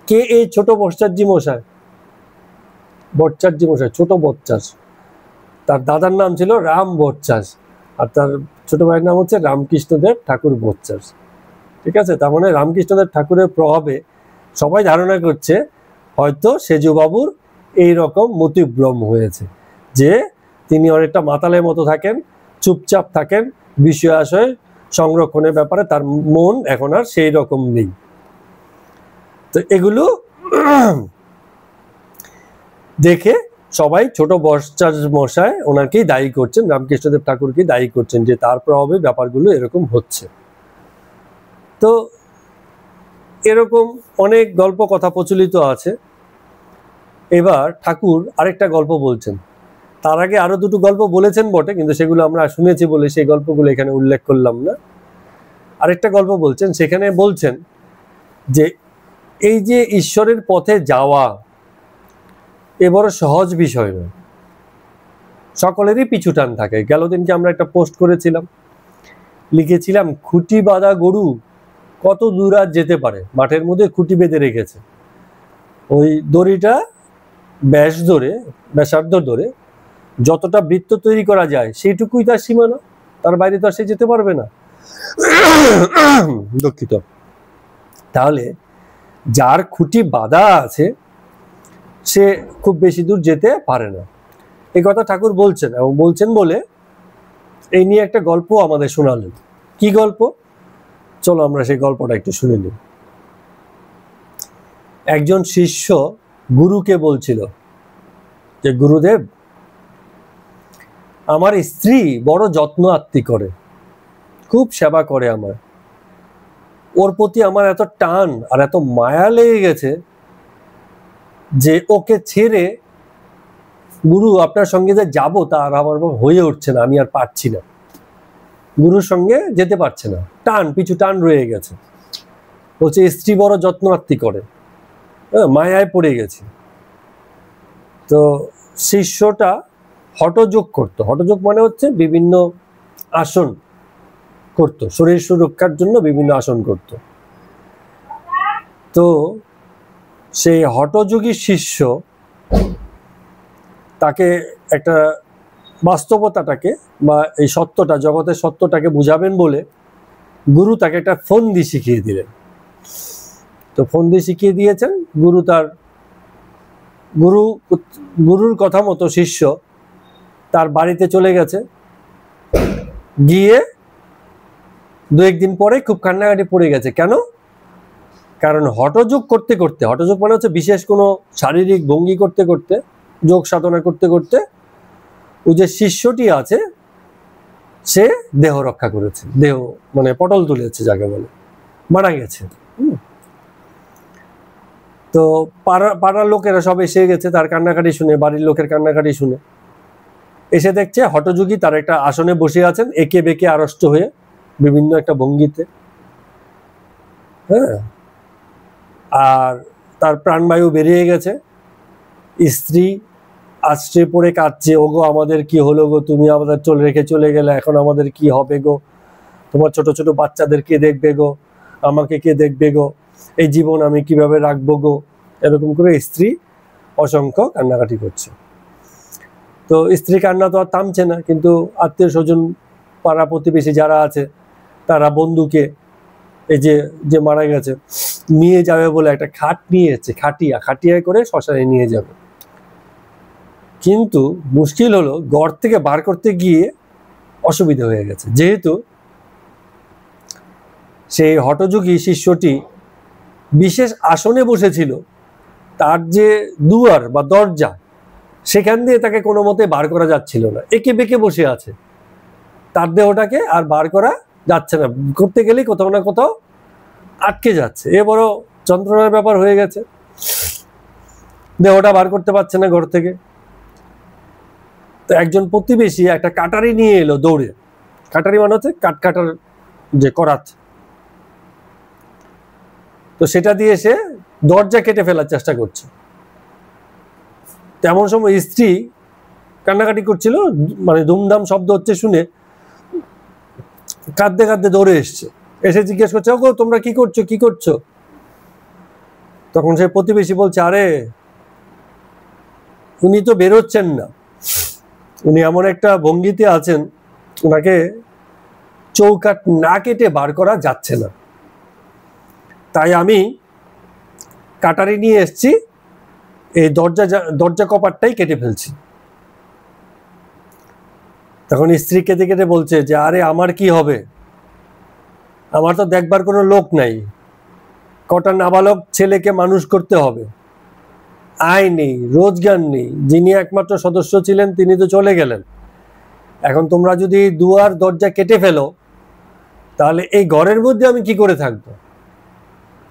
কে এই ছোট বচ্চার্জি মশাই? বচ্চার্জি মশাই, ছোট বচ্চাস। তার দাদার নাম ছিল রাম বচ্চাস আর তার ছোট ভাইয়ের নাম হচ্ছে রামকৃষ্ণদেব ঠাকুর বচ্চাস। ঠিক আছে, তার মানে রামকৃষ্ণদেব ঠাকুরের প্রভাবে সবাই ধারণা করছে হয়তো সেজুবাবুর এইরকম মতিভ্রম হয়েছে, যে তিনি অনেকটা মাতালের মতো থাকেন, চুপচাপ থাকেন, বিষয় আশয় সংরক্ষণের ব্যাপারে তার মন এখন আর সেই রকম নেই। তো এগুলো দেখে সবাই ছোট বচ্চাস মশাই ওনাকেই দায়ী করছেন, রামকৃষ্ণদেব ঠাকুরকে দায়ী করছেন যে তার প্রভাবে ব্যাপারগুলো এরকম হচ্ছে। তো এরকম অনেক গল্প কথা প্রচলিত আছে। এবার ঠাকুর আরেকটা গল্প বলছেন, তার আগে আরো দুটো গল্প বলেছেন বটে, কিন্তু সেগুলো আমরা শুনেছি বলে সেই গল্পগুলো এখানে উল্লেখ করলাম না। আরেকটা গল্প বলছেন, সেখানে বলছেন যে এই যে ঈশ্বরের পথে যাওয়া এ বড় সহজ বিষয় নয়, সকলেরই পিছু টান থাকে। গেল দিনকে আমরা একটা পোস্ট করেছিলাম, লিখেছিলাম খুঁটি বাঁধা গরু কত দূর আর যেতে পারে, মাঠের মধ্যে খুঁটি বেঁধে রেখেছে, ওই দড়িটা ব্যাসার্ধ ধরে যতটা বৃত্ত তৈরি করা যায় সেইটুকুই তার সীমানা, তার বাইরে তো আর সে যেতে পারবে না। দুঃখিত। তাহলে যার খুঁটি বাঁধা আছে সে খুব বেশি দূর যেতে পারে না, এই কথা ঠাকুর বলছেন। এবং বলছেন বলে এই নিয়ে একটা গল্প আমাদের শোনালেন। কি গল্প? চলো আমরা সেই গল্পটা একটু শুনে নিই। একজন শিষ্য গুরুকে বলছিল যে গুরুদেব, আমার স্ত্রী বড় যত্ন আত্তি করে, খুব সেবা করে, আমার ওর প্রতি আমার এত টান আর এত মায়া লেগে গেছে যে ওকে ছেড়ে গুরু আপনার সঙ্গে যে যাবো তা আর আমার হয়ে উঠছে না, আমি আর পারছি না, গুরুর সঙ্গে যেতে পারছে না, পিছু টান রয়ে গেছে। বলছে স্ত্রী বড় যত্ন আত্তি করে, মায়ায় পড়ে গেছি। তো শিষ্যটা হঠযোগ করতো। হঠযোগ মানে হচ্ছে বিভিন্ন আসন করতো, শরীর সুরক্ষার জন্য বিভিন্ন আসন করতো। তো সেই হঠযোগী শিষ্য তাকে একটা বাস্তবতাটাকে বা এই সত্যটা, জগতের সত্যটাকে বুঝাবেন বলে গুরু তাকে একটা ফন্দি শিখিয়ে দিলেন। তো ফন্দি শিখিয়ে দিয়েছেন গুরুর কথা মতো শিষ্য তার বাড়িতে চলে গেছে, গিয়ে দু একদিন পরে খুব কান্নাকাটি পড়ে গেছে। কেন? কারণ হঠযোগ করতে করতে, হঠযোগ মানে হচ্ছে বিশেষ কোনো শারীরিক ভঙ্গি করতে করতে, যোগ সাধনা করতে করতে ওই যে শিষ্যটি আছে সে দেহ রক্ষা করেছে, দেহ মানে পটল তুলেছে, যাকে বলে মারা গেছে। তো পাড়ার লোকেরা সব এসে গেছে তার কান্নাকাটি শুনে, বাড়ির লোকের কান্নাকাটি শুনে। এসে দেখছে হঠযোগী তার একটা আসনে বসে আছেন, একে বেঁকে আড়ষ্ট হয়ে বিভিন্ন একটা ভঙ্গিতে। হ্যাঁ, আর তার প্রাণবায়ু বেরিয়ে গেছে। স্ত্রী আশ্রয় পড়ে কাঁদছে, ওগো আমাদের কি হলো গো, তুমি আমাদের রেখে চলে গেলে, এখন আমাদের কি হবে গো, তোমার ছোট ছোট বাচ্চাদের কে দেখবে গো, আমাকে কে দেখবে গো, এই জীবন আমি কিভাবে রাখবো গো, এরকম করে স্ত্রী অসংখ্য কান্নাকাটি করছে। তো স্ত্রী কান্না তো আর থামছে না, কিন্তু আত্মীয় স্বজন পাড়া প্রতিবেশী যারা আছে তারা বন্ধুকে এই যে মারা গেছে নিয়ে যাবে বলে একটা খাট নিয়ে এসেছে, খাটিয়ায় করে শ্মশানে নিয়ে যাবে। কিন্তু মুশকিল হলো ঘর থেকে বার করতে গিয়ে অসুবিধা হয়ে গেছে, যেহেতু সেই হঠযোগী শিষ্যটি বিশেষ আসনে বসেছিল, তার যে দুয়ার বা দরজা সেখান দিয়ে তাকে কোনো মতে বার করা যাচ্ছিল না, একে বেঁকে বসে আছে, তার দেহটাকে আর বার করা যাচ্ছে না, করতে গেলেই কোথাও না কোথাও আটকে যাচ্ছে। এ বড় যন্ত্রণার ব্যাপার হয়ে গেছে, দেহটা বার করতে পারছে না ঘর থেকে। তো একজন প্রতিবেশী একটা কাটারি নিয়ে এলো দৌড়ে, কাটারি মানে হচ্ছে কাঠ কাটার যে করাত, তো সেটা দিয়ে সে দরজা কেটে ফেলার চেষ্টা করছে। তেমন সময় স্ত্রী কান্নাকাটি করছিল, মানে ধুমধাম শব্দ হচ্ছে শুনে কাঁদতে কাঁদতে দৌড়ে এসে জিজ্ঞেস করছে, ওগো তোমরা কি করছো, কি করছো? তখন সে প্রতিবেশী বলছে, আরে উনি তো বেরোচ্ছেন না, উনি এমন একটা ভঙ্গিতে আছেন, ওনাকে চৌকাঠ না কেটে বার করা যাচ্ছে না, তাই আমি কাটারি নিয়ে এসছি, এই দরজা কপাটটাই কেটে ফেলছি। তখন স্ত্রী কেটে কেটে বলছে যে, আরে আমার কি হবে, আমার তো দেখবার কোনো লোক নাই, কটা নাবালক ছেলেকে মানুষ করতে হবে, আয় নেই, রোজগার নেই, যিনি একমাত্র সদস্য ছিলেন তিনি তো চলে গেলেন, এখন তোমরা যদি দুয়ার দরজা কেটে ফেলো তাহলে এই ঘরের মধ্যে আমি কি করে থাকবো,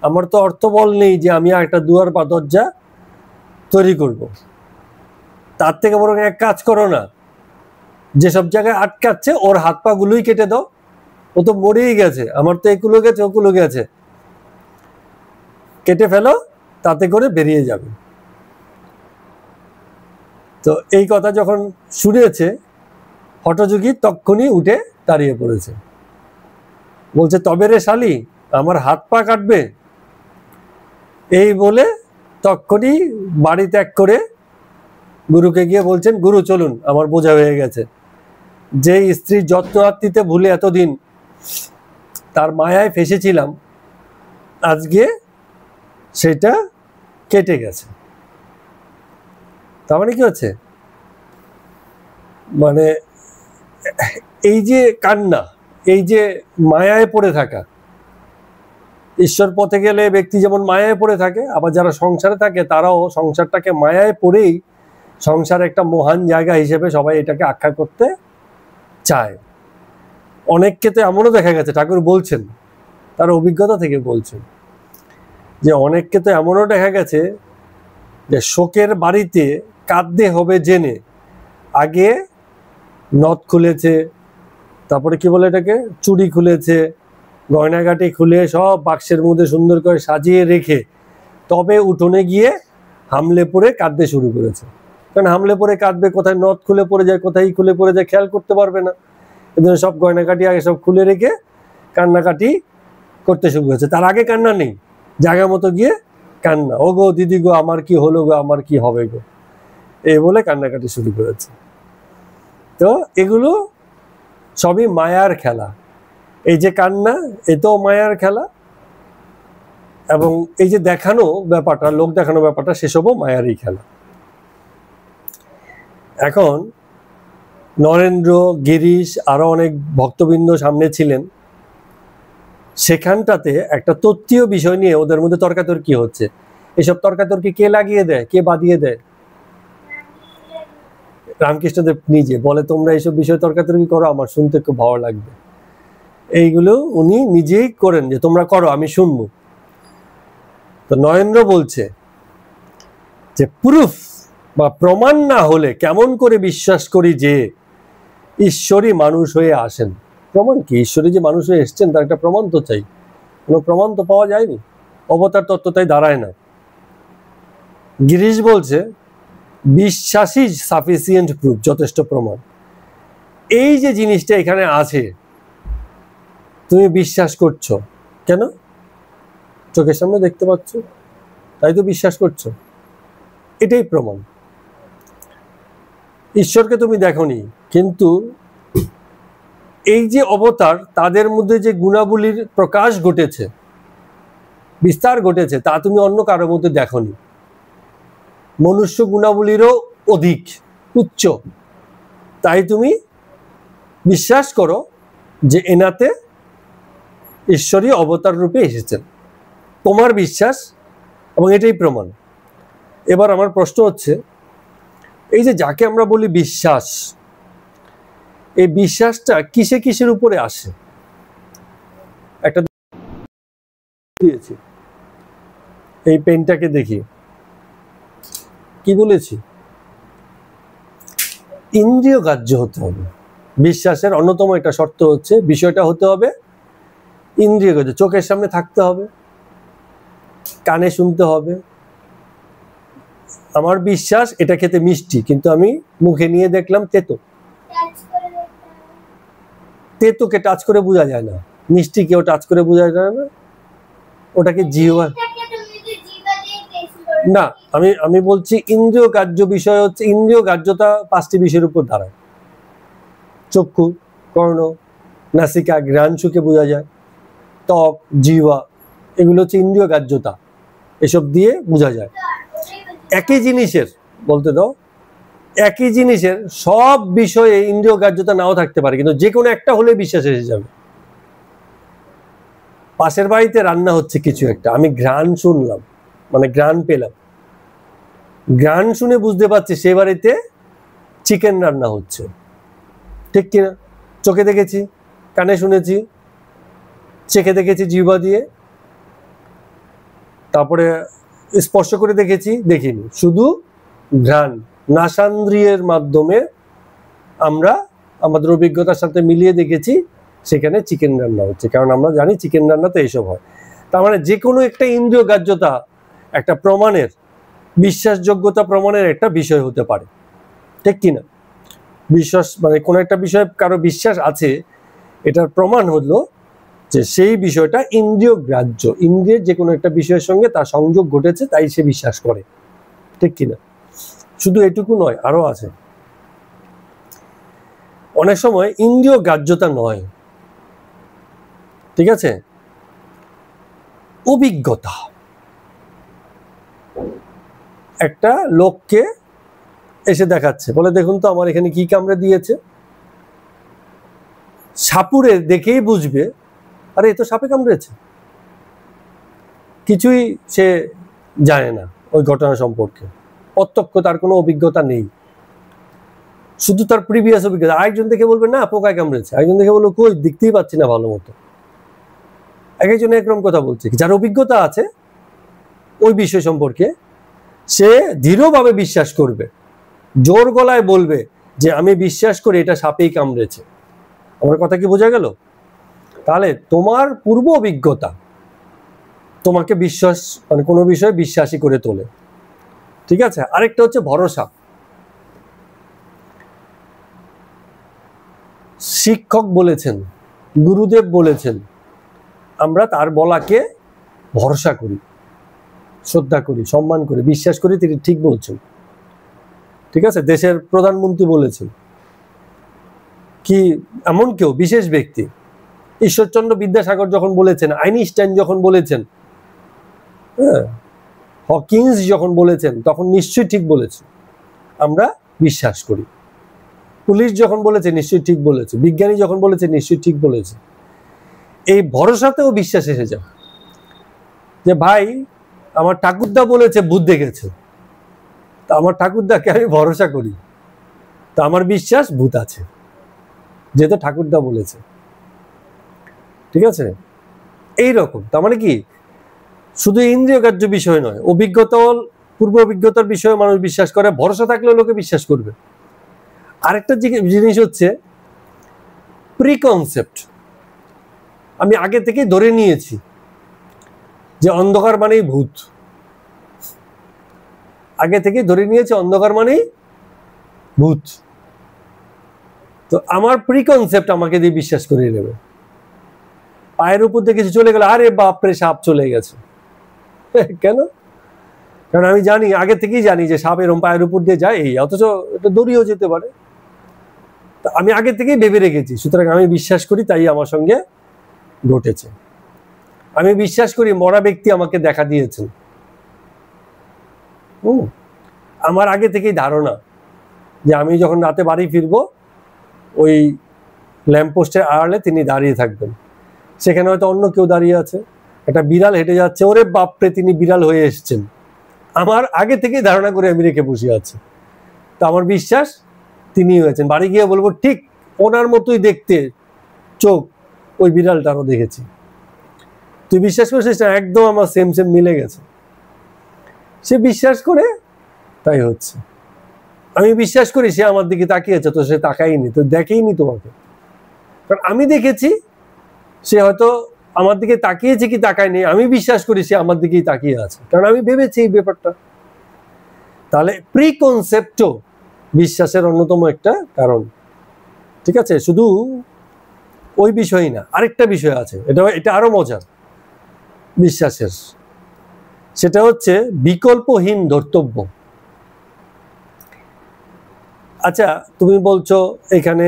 আমার তো অর্থবল নেই যে আমি একটা দুয়ার বা দরজা তৈরি করব। তার থেকে বরং এক কাজ করো না, যেসব জায়গায় আটকাচ্ছে ওর হাত পা গুলোই কেটে দাও, ও তো মরেই গেছে, আমার তো এগুলো গেছে ওগুলো গেছে, কেটে ফেলো, তাতে করে বেরিয়ে যাবে। তো এই কথা যখন শুনেছে হঠযোগী তক্ষুনি উঠে দাঁড়িয়ে পড়েছে, বলছে, তবে রে শালি, আমার হাত পা কাটবে? এই বলে তক্ষুনি বাড়ি ত্যাগ করে গুরুকে গিয়ে বলছেন, গুরু চলুন, আমার বোঝা হয়ে গেছে, যে স্ত্রীর যত্ন আত্মীতে ভুলে এতদিন তার মায়ায় ফেসেছিলাম, আজকে সেটা কেটে গেছে। তার মানে কি হচ্ছে, মানে এই যে কান্না, এই যে মায়ায় পড়ে থাকা, ঈশ্বর পথে গেলে ব্যক্তি যেমন মায়ায় পড়ে থাকে, আবার যারা সংসারে থাকে তারাও সংসারটাকে মায়ায় পড়েই সংসার একটা মহান জায়গা হিসেবে সবাই এটাকে আখ্যা করতে চায়। অনেককে তো এমনও দেখা গেছে, ঠাকুর বলছেন, তার অভিজ্ঞতা থেকে বলছেন, যে অনেককে তো এমনও দেখা গেছে যে শোকের বাড়িতে কাঁদতে হবে জেনে আগে নথ খুলেছে, তারপরে কি বলে এটাকে, চুড়ি খুলেছে, গয়নাগাটি খুলে সব বাক্সের মধ্যে সুন্দর করে সাজিয়ে রেখে তবে উঠোনে গিয়ে হামলে পড়ে কাঁদতে শুরু করেছে। কারণ হামলে পড়ে কাঁদবে, কোথায় নথ খুলে পড়ে যায়, কোথায় খুলে পড়ে যায় খেয়াল করতে পারবে না, এজন্য সব গয়নাকাটি আগে সব খুলে রেখে কান্নাকাটি করতে শুরু করেছে। তার আগে কান্না নেই, জায়গা মতো গিয়ে কান্না, ও গো দিদি গো, আমার কি হলো গো, আমার কি হবে গো, এই বলে কান্নাকাটি শুরু করেছে। তো এগুলো সবই মায়ার খেলা, এই যে কান্না এতেও মায়ার খেলা, এবং এই যে দেখানো ব্যাপারটা, লোক দেখানো ব্যাপারটা, সেসবও মায়ারই খেলা। এখন নরেন্দ্র, গিরিশ, আরো অনেক ভক্তবৃন্দ সামনে ছিলেন, সেখানটাতে একটা তত্ত্বীয় বিষয় নিয়ে ওদের মধ্যে তর্কাতর্কি হচ্ছে। এসব তর্কাতর্কি কে লাগিয়ে দেয়, কে বাদিয়ে দেয়? রামকৃষ্ণদেব নিজে বলে, তোমরা এইসব বিষয়ে তর্কাতর্কি করো, আমার শুনতে খুব ভালো লাগবে। এইগুলো উনি নিজেই করেন, যে তোমরা করো, আমি শুনবো। তো নরেন্দ্র বলছে যে প্রুফ বা প্রমাণ না হলে কেমন করে বিশ্বাস করি যে ঈশ্বরই মানুষ হয়ে আসেন। প্রমাণ কি? ঈশ্বরই যে মানুষ হয়ে এসছেন তার একটা প্রমাণ তো চাই। কোনো প্রমাণ তো পাওয়া যায়নি, অবতার তত্ত্ব তাই দাঁড়ায় না। গিরিশ বলছে বিশ্বাসই সাফিসিয়েন্ট প্রুফ, যথেষ্ট প্রমাণ। এই যে জিনিসটা এখানে আছে, তুমি বিশ্বাস করছো কেন? চোখের সামনে দেখতে পাচ্ছ, তাই তো বিশ্বাস করছো, এটাই প্রমাণ। ঈশ্বরকে তুমি দেখোনি, কিন্তু এই যে অবতার, তাদের মধ্যে যে গুণাবলীর প্রকাশ ঘটেছে, বিস্তার ঘটেছে, তা তুমি অন্য কারোর মধ্যে দেখোনি। মনুষ্য গুণাবলীরও অধিক উচ্চ, তাই তুমি বিশ্বাস করো যে এনাতে ঈশ্বরী অবতার রূপে এসেছেন। তোমার বিশ্বাস, এবং এটাই প্রমাণ। এবার আমার প্রশ্ন হচ্ছে, এই যে যাকে আমরা বলি বিশ্বাস, এই বিশ্বাসটা কিসে কিসের উপরে আসে? একটা দিয়েছি, এই পেনটাকে দেখি, কি বলেছি? ইন্দ্রিয় গ্রাহ্য হতে হবে। বিশ্বাসের অন্যতম একটা শর্ত হচ্ছে বিষয়টা হতে হবে ইন্দ্রিয় গ্রাহ্য। চোখের সামনে থাকতে হবে, কানে শুনতে হবে। আমার বিশ্বাস এটা খেতে মিষ্টি, কিন্তু আমি মুখে নিয়ে দেখলাম তেতো। তেতোকে টাচ করে বোঝা যায় না, মিষ্টি কেউ টাচ করে বোঝা যায় না, ওটাকে জিহ্বা। না, আমি বলছি ইন্দ্রিয় গ্রাহ্য বিষয় হচ্ছে, ইন্দ্রিয় গ্রাহ্যতা 5টি বিষয়ের উপর দাঁড়ায়। চক্ষু, কর্ণ, নাসিকা, ঘ্রাণ সুখে বোঝা যায়, ত্বক, জিহ্বা, এগুলো হচ্ছে ইন্দ্রিয় গ্রাহ্যতা, এসব দিয়ে বোঝা যায়। একই জিনিসের, বলতে দাও, একই জিনিসের সব বিষয়ে ইন্দ্রিয় গ্রাহ্যতা নাও থাকতে পারে, কিন্তু যে কোনো একটা হলে বিশ্বাস এসে যাবে। পাশের বাড়িতে রান্না হচ্ছে কিছু একটা, আমি ঘ্রাণ শুনলাম, মানে ঘ্রাণ পেলাম, ঘ্রাণ শুনে বুঝতে পারছি সে বাড়িতে চিকেন রান্না হচ্ছে, ঠিক কিনা? চোখে দেখেছি, কানে শুনেছি, চেখে দেখেছি জিহ্বা দিয়ে, তারপরে স্পর্শ করে দেখেছি, দেখিনি, শুধু ঘ্রাণ নাসান্দ্রিয়ের মাধ্যমে আমরা আমাদের অভিজ্ঞতার সাথে মিলিয়ে দেখেছি সেখানে চিকেন রান্না হচ্ছে, কারণ আমরা জানি চিকেন রান্নাতে এইসব হয়। তার মানে যে কোনো একটা ইন্দ্রিয় গ্রাহ্যতা একটা প্রমাণের, বিশ্বাসযোগ্যতা প্রমাণের একটা বিষয় হতে পারে, ঠিক কিনা? বিশ্বাস মানে কোনো একটা বিষয়ে কারো বিশ্বাস আছে, এটার প্রমাণ হলো যে সেই বিষয়টা ইন্দ্রিয় গ্রাহ্য, ইন্দ্রিয়ের যে কোনো একটা বিষয়ের সঙ্গে তার সংযোগ ঘটেছে, তাই সে বিশ্বাস করে, ঠিক কিনা? শুধু এটুকু নয়, আরো আছে। অনেক সময় ইন্দ্রিয় গ্রাহ্যতা নয়, ঠিক আছে, অভিজ্ঞতা। একটা লোককে এসে দেখাচ্ছে, বলে দেখুন তো আমার এখানে কি কামড়ে দিয়েছে। সাপুরে দেখেই বুঝবে, আরে এ তো সাপে কামড়েছে, কিছুই সে জানে না ওই ঘটনা সম্পর্কে, প্রত্যক্ষ তার কোনো অভিজ্ঞতা নেই, শুধু তার প্রিভিয়াস অভিজ্ঞতা। আরেকজন দেখে বলবে না পোকায় কামড়েছে, আরেকজন দেখে বলবো কই দেখতেই পাচ্ছি না ভালো মতো। এক একজন একরকম কথা বলছে। যার অভিজ্ঞতা আছে ওই বিষয় সম্পর্কে, সে দৃঢ়ভাবে বিশ্বাস করবে, জোর গলায় বলবে যে আমি বিশ্বাস করি এটা সাপেই কামড়েছে। আমার কথা কি বোঝা গেল? তাহলে তোমার পূর্ব অভিজ্ঞতা তোমাকে বিশ্বাস, মানে কোনো বিষয়ে বিশ্বাসী করে তোলে, ঠিক আছে? আরেকটা হচ্ছে ভরসা। শিক্ষক বলেছেন, গুরুদেব বলেছেন, আমরা তার বলাকে ভরসা করি, শ্রদ্ধা করি, সম্মান করি, বিশ্বাস করি তিনি ঠিক বলছেন, ঠিক আছে? দেশের প্রধানমন্ত্রী বলেছেন, কি এমন কেউ বিশেষ ব্যক্তি, ঈশ্বরচন্দ্র বিদ্যাসাগর যখন বলেছেন, আইনস্টাইন যখন বলেছেন, হ্যাঁ, হকিন্স যখন বলেছেন, তখন নিশ্চয়ই ঠিক বলেছে, আমরা বিশ্বাস করি। পুলিশ যখন বলেছে নিশ্চয়ই ঠিক বলেছে, বিজ্ঞানী যখন বলেছে নিশ্চয়ই ঠিক বলেছে। এই ভরসাতেও বিশ্বাস এসে যায় যে ভাই আমার ঠাকুরদা বলেছে ভূত দেখেছে, তা আমার ঠাকুরদাকে আমি ভরসা করি, তা আমার বিশ্বাস ভূত আছে, যেহেতু ঠাকুরদা বলেছে, ঠিক আছে? এইরকম। তার মানে কি শুধু ইন্দ্রিয় গ্রাহ্য বিষয় নয়, অভিজ্ঞতাও পূর্ব অভিজ্ঞতার বিষয়ে মানুষ বিশ্বাস করে, ভরসা থাকলেও লোকে বিশ্বাস করবে। আরেকটা জিনিস হচ্ছে প্রিকনসেপ্ট। আমি আগে থেকে ধরে নিয়েছি যে অন্ধকার মানেই ভূত, আগে থেকে ধরে নিয়েছি অন্ধকার মানেই ভূত। তো আমার প্রিকনসেপ্ট আমাকে দিয়ে বিশ্বাস করিয়ে নেবে। পায়ের উপর দিয়ে কিছু চলে গেলে আরে বাপরে সাপ চলে গেছে, কেন? কারণ আমি জানি, আগে থেকেই জানি যে সাপ এরকম পায়ের উপর দিয়ে যায়, এই অথচ এটা দড়িও যেতে পারে। আমি আগে থেকেই ভেবে রেখেছি, সুতরাং আমি বিশ্বাস করি, তাই আমার সঙ্গে ঘটেছে। আমি বিশ্বাস করি মরা ব্যক্তি আমাকে দেখা দিয়েছেন। আমার আগে থেকেই ধারণা যে আমি যখন রাতে বাড়ি ফিরবো ওই ল্যাম্পপোস্টের আড়ালে তিনি দাঁড়িয়ে থাকবেন, সেখানে হয়তো অন্য কেউ দাঁড়িয়ে আছে, একটা বিড়াল হেঁটে যাচ্ছে, ওরে বাপরে তিনি বিড়াল হয়ে এসছেন। আমার আগে থেকেই ধারণা করে আমি রেখে বসে আছি, তো আমার বিশ্বাস তিনি হয়েছেন। বাড়ি গিয়ে বলবো ঠিক ওনার মতোই দেখতে চোখ, ওই বিড়ালটারও দেখেছি। তুই বিশ্বাস করছিস না? একদম আমার সেম সেম মিলে গেছে। সে বিশ্বাস করে, তাই হচ্ছে। আমি বিশ্বাস করি সে আমার দিকে তাকিয়েছে, তো সে তাকাইনি, তো দেখেইনি তোমাকে। কারণ আমি দেখেছি সে হয়তো আমার দিকে তাকিয়েছে কি তাকায়নি, আমি বিশ্বাস করি সে আমার দিকেই তাকিয়ে আছে, কারণ আমি ভেবেছি এই ব্যাপারটা। তাহলে প্রিকনসেপ্টও বিশ্বাসের অন্যতম একটা কারণ। ঠিক আছে, শুধু ওই বিষয়ই না, আরেকটা বিষয় আছে, এটা আরো মজার বিশ্বাসের। সেটা হচ্ছে বিকল্পহীন ধর্তব্য। আচ্ছা, তুমি বলছো এখানে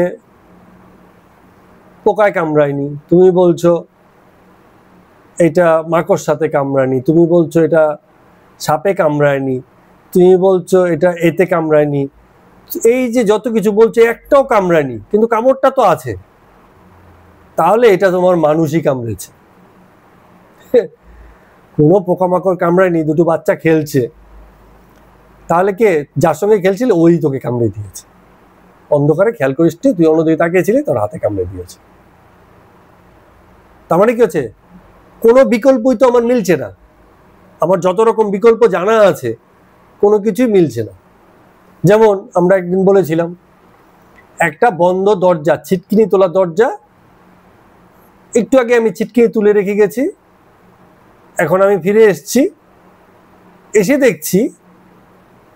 পোকায় কামড়ায়নি, তুমি বলছো এটা মাকড় সাথে কামড়ায়নি, তুমি বলছো এটা সাপে কামড়ায়নি, তুমি বলছো এটা এতে কামড়ায়নি, এই যে যত কিছু বলছো একটাও কামড়ায়নি, কিন্তু কামড়টা তো আছে, তাহলে এটা তোমার মানুষই কামড়েছে। কোনো পোকামাকড় কামড়ায়নি, দুটো বাচ্চা খেলছে, তাহলে কে যার সঙ্গে খেলছিল ওই তোকে কামড়ে দিয়েছে। অন্ধকারে খেয়াল করিস, তুই অন্যদিকে তাকিয়েছিলি, তোর হাতে কামড়ে দিয়েছে। তার মানে কি হচ্ছে, কোনো বিকল্পই তো আমার মিলছে না। আমার যত রকম বিকল্প জানা আছে কোনো কিছুই মিলছে না। যেমন আমরা একদিন বলেছিলাম একটা বন্ধ দরজা, ছিটকিনি তোলা দরজা, একটু আগে আমি ছিটকিনি তুলে রেখে গেছি, এখন আমি ফিরে এসছি, এসে দেখছি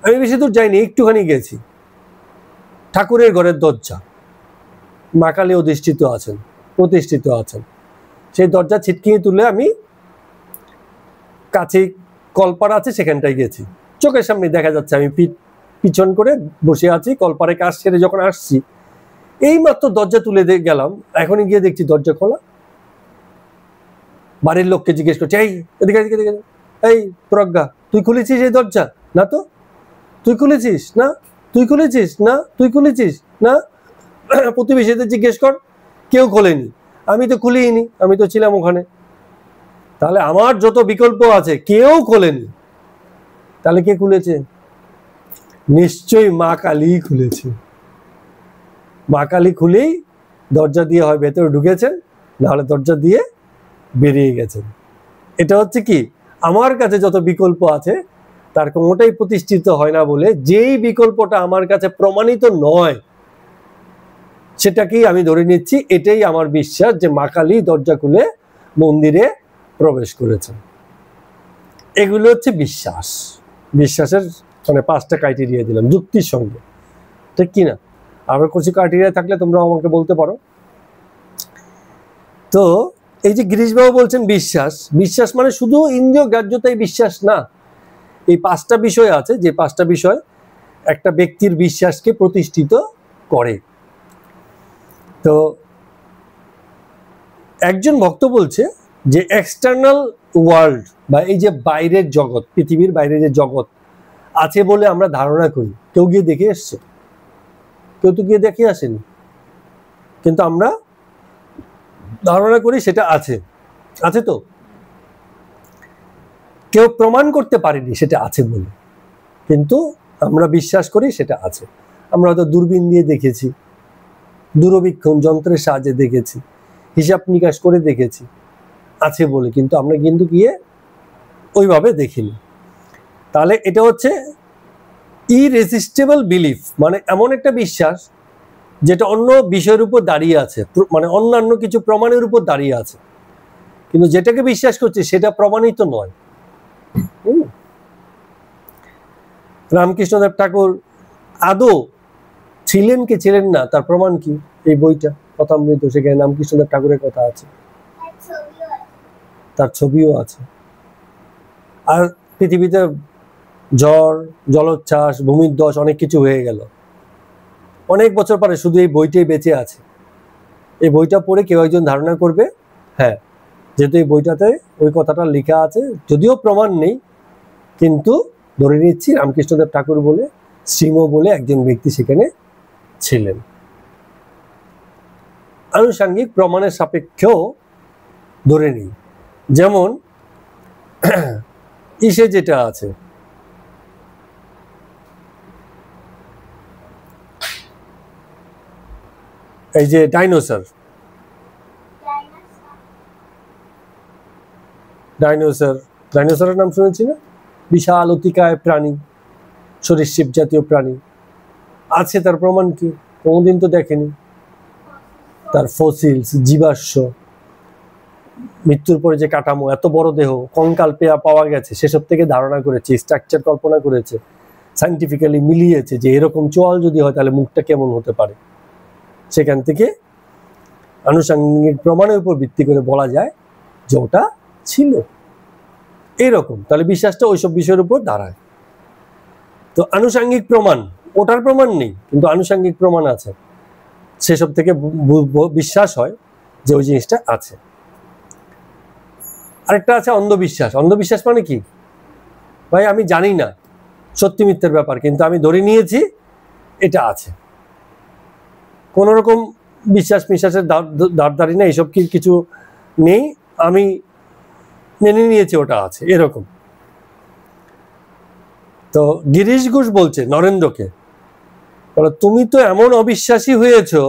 আমি বেশি দূর যাইনি, একটুখানি গেছি, ঠাকুরের ঘরের দরজা, মা কালী অধিষ্ঠিত আছেন, প্রতিষ্ঠিত আছেন, সেই দরজা ছিটকিনি তুলে আমি কাছে কলপার আছে সেখানটায় গেছি, চোখের সামনে দেখা যাচ্ছে আমি পিছন করে বসে আছি, কলপারে কাজ সেরে যখন আসছি এই মাত্র দরজা তুলে গেলাম, এখনই গিয়ে দেখছি দরজা খোলা। বাড়ির লোককে জিজ্ঞেস করছি, এই এদিকে এদিকে এদিকে, এই প্রজ্ঞা তুই খুলেছিস এই দরজা? না তো। তুই খুলেছিস? না। তুই খুলেছিস? না। তুই খুলেছিস? না। প্রতিবেশীদের জিজ্ঞেস কর, কেউ খোলেনি। আমি তো খুলিনি, আমি তো ছিলাম ওখানে। তাহলে আমার যত বিকল্প আছে কেউ খোলেনি, তাহলে কে খুলেছে? নিশ্চয়ই মা কালী খুলেছে। মা কালী খুলেই দরজা দিয়ে হয় ভেতরে ঢুকেছেন, নাহলে দরজা দিয়ে বেরিয়ে গেছেন। এটা হচ্ছে কি, আমার কাছে যত বিকল্প আছে তার কোনোটাই প্রতিষ্ঠিত হয় না বলে যেই বিকল্পটা আমার কাছে প্রমাণিত নয় সেটাকেই আমি ধরে নিচ্ছি, এটাই আমার বিশ্বাস যে মা কালী দরজা খুলে মন্দিরে প্রবেশ করেছেন। এগুলো হচ্ছে বিশ্বাস। বিশ্বাসের মানে 5টা ক্রাইটেরিয়া দিলাম যুক্তির সঙ্গে, ঠিক কি না? আবার কিছু ক্রাইটেরিয়া থাকলে তোমরা আমাকে বলতে পারো। তো এই যে গিরিশবাবু বলছেন বিশ্বাস, বিশ্বাস মানে শুধু ইন্দ্রিয় গ্রাহ্যতাই বিশ্বাস না, এই 5টা বিষয় আছে, যে 5টা বিষয় একটা ব্যক্তির বিশ্বাসকে প্রতিষ্ঠিত করে। তো একজন ভক্ত বলছে যে এক্সটার্নাল ওয়ার্ল্ড বা এই যে বাইরের জগৎ, পৃথিবীর বাইরে যে জগৎ আছে বলে আমরা ধারণা করি, কেউ গিয়ে দেখে এসছে? কেউ তো গিয়ে দেখে আসেনি, কিন্তু আমরা ধারণা করি সেটা আছে। আছে তো, কেউ প্রমাণ করতে পারেনি সেটা আছে বলে, কিন্তু আমরা বিশ্বাস করি সেটা আছে। আমরা হয়তো দূরবীন দিয়ে দেখেছি, দূরবীক্ষণ যন্ত্রের সাহায্যে দেখেছি, হিসাব নিকাশ করে দেখেছি আছে বলে, কিন্তু আমরা কিন্তু গিয়ে ওইভাবে দেখিনি। তাহলে এটা হচ্ছে ইরেজিস্টেবল বিলিফ, মানে এমন একটা বিশ্বাস যেটা অন্য বিষয়ের উপর দাঁড়িয়ে আছে, মানে অন্যান্য কিছু প্রমাণের উপর দাঁড়িয়ে আছে, কিন্তু যেটাকে বিশ্বাস করছে সেটা প্রমাণিত নয়। রামকৃষ্ণদেব ঠাকুর আদৌ ছিলেন কি ছিলেন না তার প্রমাণ কি? এই বইটা কথামৃত, সেখানে রামকৃষ্ণদেব ঠাকুরের কথা আছে, তার ছবিও আছে। আর পৃথিবীতে ঝড়, জলোচ্ছ্বাস, ভূমিধ্বস অনেক কিছু হয়ে গেল, অনেক বছর পরে শুধু এই বইটাই বেঁচে আছে। এই বইটা পড়ে কেউ একজন ধারণা করবে, হ্যাঁ, যেহেতু এই বইটাতে ওই কথাটা লেখা আছে, যদিও প্রমাণ নেই, কিন্তু ধরে নিচ্ছি রামকৃষ্ণদেব ঠাকুর বলে, শ্রীম বলে একজন ব্যক্তি সেখানে ছিলেন। আনুষাঙ্গিক প্রমাণের সাপেক্ষেও ধরে নিই, যেমন ইসে যেটা আছে, এই যে ডাইনোসরের নাম শুনেছি না? বিশাল অতিকায় প্রাণী, সরীসৃপ জাতীয় প্রাণী আছে, তার প্রমাণ কি? কোনোদিন তো দেখেনি। তার ফসিলস, জীবাশ্ম, মৃত্যুর পরে যে কাঠামো, এত বড় দেহ, কঙ্কাল পাওয়া গেছে, সেসব থেকে ধারণা করেছে, স্ট্রাকচার কল্পনা করেছে, সাইন্টিফিক্যালি মিলিয়েছে যে এরকম চোয়াল যদি হয় তাহলে মুখটা কেমন হতে পারে। সেখান থেকে আনুষঙ্গিক প্রমাণের উপর ভিত্তি করে বলা যায় যে ওটা ছিল এইরকম, তাহলে বিশ্বাসটা ওইসব বিষয়ের উপর দাঁড়ায়। তো আনুষঙ্গিক প্রমাণ, ওটার প্রমাণ নেই কিন্তু আনুষঙ্গিক প্রমাণ আছে, সেসব থেকে বিশ্বাস হয় যে ওই জিনিসটা আছে। আরেকটা আছে অন্ধবিশ্বাস। অন্ধবিশ্বাস মানে কি? ভাই আমি জানি না সত্যি মিথ্যের ব্যাপার, কিন্তু আমি ধরে নিয়েছি এটা আছে। কোন রকম বিশ্বাসের দাঁড় না, এইসব কিছু নেই, আমি মেনে নিয়েছি ওটা আছে, এরকম। তো গিরিশ ঘোষ বলছে নরেন্দ্রকে, বলে তুমি তো এমন অবিশ্বাসী হয়েছো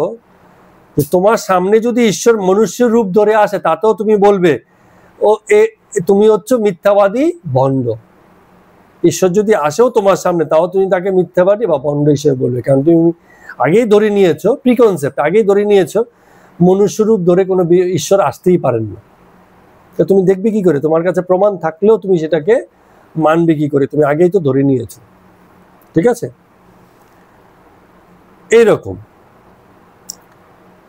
যে তোমার সামনে যদি ঈশ্বর মনুষ্য রূপ ধরে আসে তাতেও তুমি বলবে তুমি হচ্ছে মিথ্যাবাদী, ভণ্ড। ঈশ্বর যদি আসেও তোমার সামনে তাও তুমি তাকে মিথ্যাবাদী বা ভণ্ড হিসেবে বলবে, কারণ তুমি আগেই ধরে নিয়েছো, প্রিকনসেপ্ট আগেই ধরে নিয়েছো মনুষ্য রূপ ধরে কোনো ঈশ্বর আসতেই পারেন না। তো তুমি দেখবে কি করে? তোমার কাছে প্রমাণ থাকলেও তুমি সেটাকে মানবে কি করে? তুমি আগেই তো ধরে নিয়েছো। ঠিক আছে, এইরকম।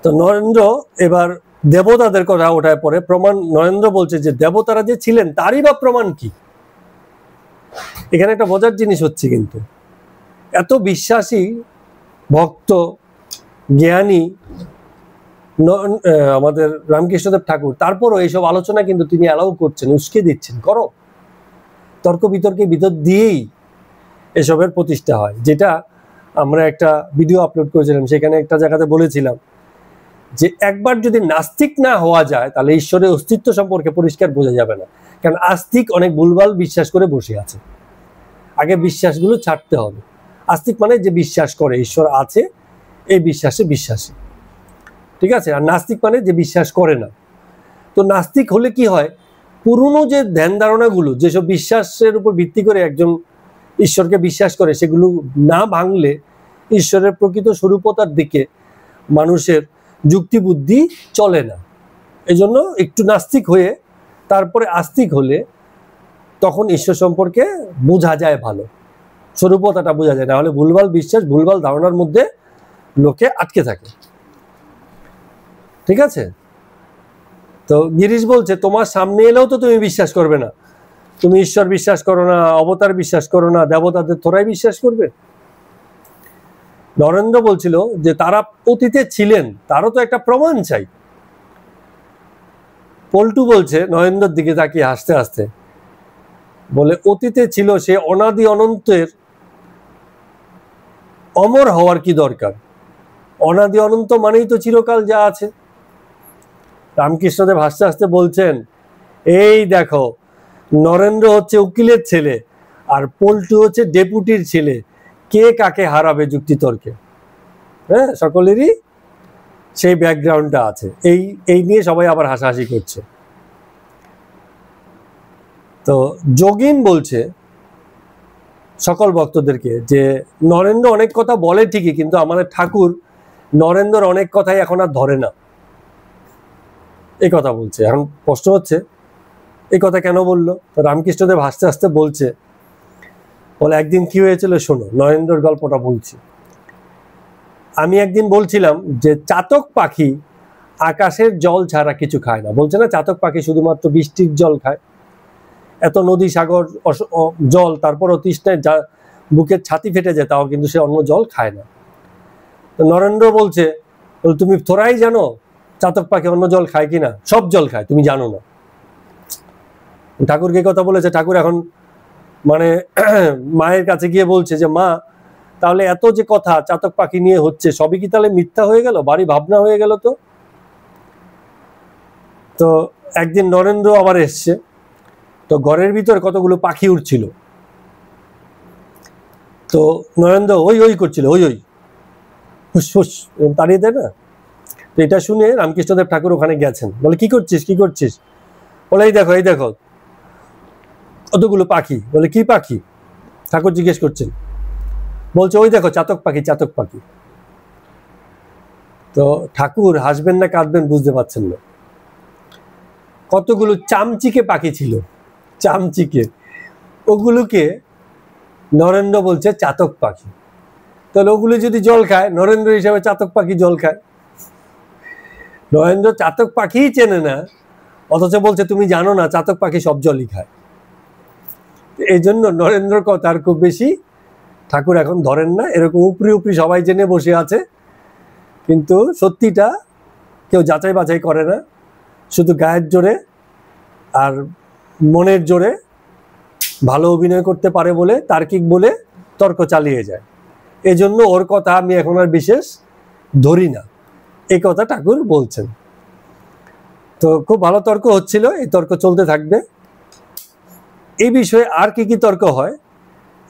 তো নরেন্দ্র এবার দেবতাদের কথা ওঠায় পরে প্রমাণ, নরেন্দ্র বলছে যে দেবতারা যে ছিলেন তারই বা প্রমাণ কি? এখানে একটা বোঝার জিনিস হচ্ছে, কিন্তু এত বিশ্বাসী, ভক্ত, জ্ঞানী আমাদের রামকৃষ্ণদেব ঠাকুর, তারপরও এইসব আলোচনা কিন্তু তিনি অ্যালাউ করছেন, উস্কে দিচ্ছেন, করো। তর্ক বিতর্কে ভিতর দিয়েই এসবের প্রতিষ্ঠা হয়, যেটা আমরা একটা ভিডিও আপলোড করেছিলাম, সেখানে একটা জায়গাতে বলেছিলাম যে একবার যদি নাস্তিক না হওয়া যায় তাহলে ঈশ্বরের অস্তিত্ব সম্পর্কে পরিষ্কার বোঝা যাবে না, কারণ আস্তিক অনেক ভুলভাল বিশ্বাস করে বসে আছে। আগে বিশ্বাসগুলো ছাড়তে হবে। আস্তিক মানে যে বিশ্বাস করে ঈশ্বর আছে, এই বিশ্বাসে বিশ্বাসী, ঠিক আছে। আর নাস্তিক মানে যে বিশ্বাস করে না। তো নাস্তিক হলে কি হয়, পুরনো যে ধ্যান ধারণাগুলো, যেসব বিশ্বাসের উপর ভিত্তি করে একজন ঈশ্বরকে বিশ্বাস করে, সেগুলো না ভাঙলে ঈশ্বরের প্রকৃত স্বরূপতার দিকে মানুষের যুক্তি বুদ্ধি চলে না। এজন্য একটু নাস্তিক হয়ে তারপরে আস্তিক হলে তখন ঈশ্বর সম্পর্কে বোঝা যায়, ভালো স্বরূপতাটা বোঝা যায়, না হলে ভুলভাল বিশ্বাস, ভুলভাল ধারণার মধ্যে লোকে আটকে থাকে। ঠিক আছে। তো গিরিশ বলছে তোমার সামনে এলেও তো তুমি বিশ্বাস করবে না, তুমি ঈশ্বর বিশ্বাস করো না, অবতার বিশ্বাস করো না, দেবতাদের তোরাই বিশ্বাস করবে। নরেন্দ্র বলছিল যে তারা অতীতে ছিলেন, তারও তো একটা প্রমাণ চাই। পল্টু বলছে নরেন্দ্রের দিকে তাকিয়ে হাসতে হাসতে, বলে অতীতে ছিল, সে অনাদি অনন্তের অমর হওয়ার কি দরকার? অনাদি অনন্ত মানেই তো চিরকাল যা আছে। রামকৃষ্ণদেব হাসতে হাসতে বলছেন, এই দেখো, নরেন্দ্র হচ্ছে উকিলের ছেলে আর পল্টু হচ্ছে ডেপুটির ছেলে, কে কাকে হারাবে যুক্তিতর্কে? হ্যাঁ, সকলেরই সেই ব্যাকগ্রাউন্ডটা আছে। এই নিয়ে সবাই আবার হাসাহাসি করছে। তো যোগিন বলছে সকল ভক্তদেরকে যে নরেন্দ্র অনেক কথা বলে ঠিকই, কিন্তু আমাদের ঠাকুর নরেন্দ্রর অনেক কথাই এখন আর ধরে না, এই কথা বলছে। এখন প্রশ্ন হচ্ছে এই কথা কেন বললো? তো রামকৃষ্ণদেব হাসতে হাসতে বলছে, বলে একদিন কি হয়েছিল শোনো, নরেন্দ্রর গল্পটা বলছি। আমি একদিন বলছিলাম যে চাতক পাখি আকাশের জল ছাড়া কিছু খায় না। বলছে না চাতক পাখি শুধুমাত্র বৃষ্টির জল খায়, এত নদী সাগর জল, তারপরও তৃষ্ণায় বুকের ছাতি ফেটে যায়, তাও কিন্তু সে অন্য জল খায় না। তো নরেন্দ্র বলছে, তুমি তোরাই জানো চাতক পাখি অন্য জল খায় কিনা? সব জল খায়, তুমি জানো না। ঠাকুরকে কথা বলেছে। ঠাকুর এখন মানে মায়ের কাছে গিয়ে বলছে যে মা, তাহলে এত যে কথা চাতক পাখি নিয়ে হচ্ছে, সবই কি তাহলে মিথ্যা হয়ে গেল, বাড়ি ভাবনা হয়ে গেল? তো একদিন নরেন্দ্র আবার এসছে, তো ঘরের ভিতর কতগুলো পাখি উঠছিল। তো নরেন্দ্র ওই ওই করছিল, ওই ওই ফুসফুস তাড়িয়ে দেয় না। তো এটা শুনে রামকৃষ্ণদেব ঠাকুর ওখানে গেছেন, বলে কি করছিস কি করছিস? বলে এই দেখো কতগুলো পাখি। বলে কি পাখি? ঠাকুর জিজ্ঞেস করছেন। বলছে ওই দেখো চাতক পাখি, চাতক পাখি। তো ঠাকুর হাসবেন না কাঁদবেন বুঝতে পারছেন না। কতগুলো চামচিকে পাখি ছিল, চামচিকে, ওগুলোকে নরেন্দ্র বলছে চাতক পাখি। তাহলে ওগুলো যদি জল খায়, নরেন্দ্র হিসাবে চাতক পাখি জল খায়। নরেন্দ্র চাতক পাখিই চেনে না, অথচ বলছে তুমি জানো না চাতক পাখি সব জলই খায়। এই জন্য নরেন্দ্র কথার খুব বেশি ঠাকুর এখন ধরেন না। এরকম উপরি উপরি সবাই জেনে বসে আছে, কিন্তু সত্যিটা কেউ যাচাই বাছাই করে না, শুধু গায়ের জোরে আর মনের জোরে ভালো অভিনয় করতে পারে বলে, তার্কিক বলে তর্ক চালিয়ে যায়। এজন্য ওর কথা আমি এখন আর বিশেষ ধরি না, এই কথা ঠাকুর বলছেন। তো খুব ভালো তর্ক হচ্ছিল, এই তর্ক চলতে থাকবে। এই বিষয়ে আর কি কি তর্ক হয়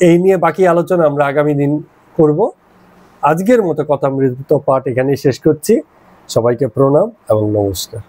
এই নিয়ে বাকি আলোচনা আমরা আগামী দিন করব। আজকের মতো কথামৃত পাঠ এখানেই শেষ করছি। সবাইকে প্রণাম এবং নমস্কার।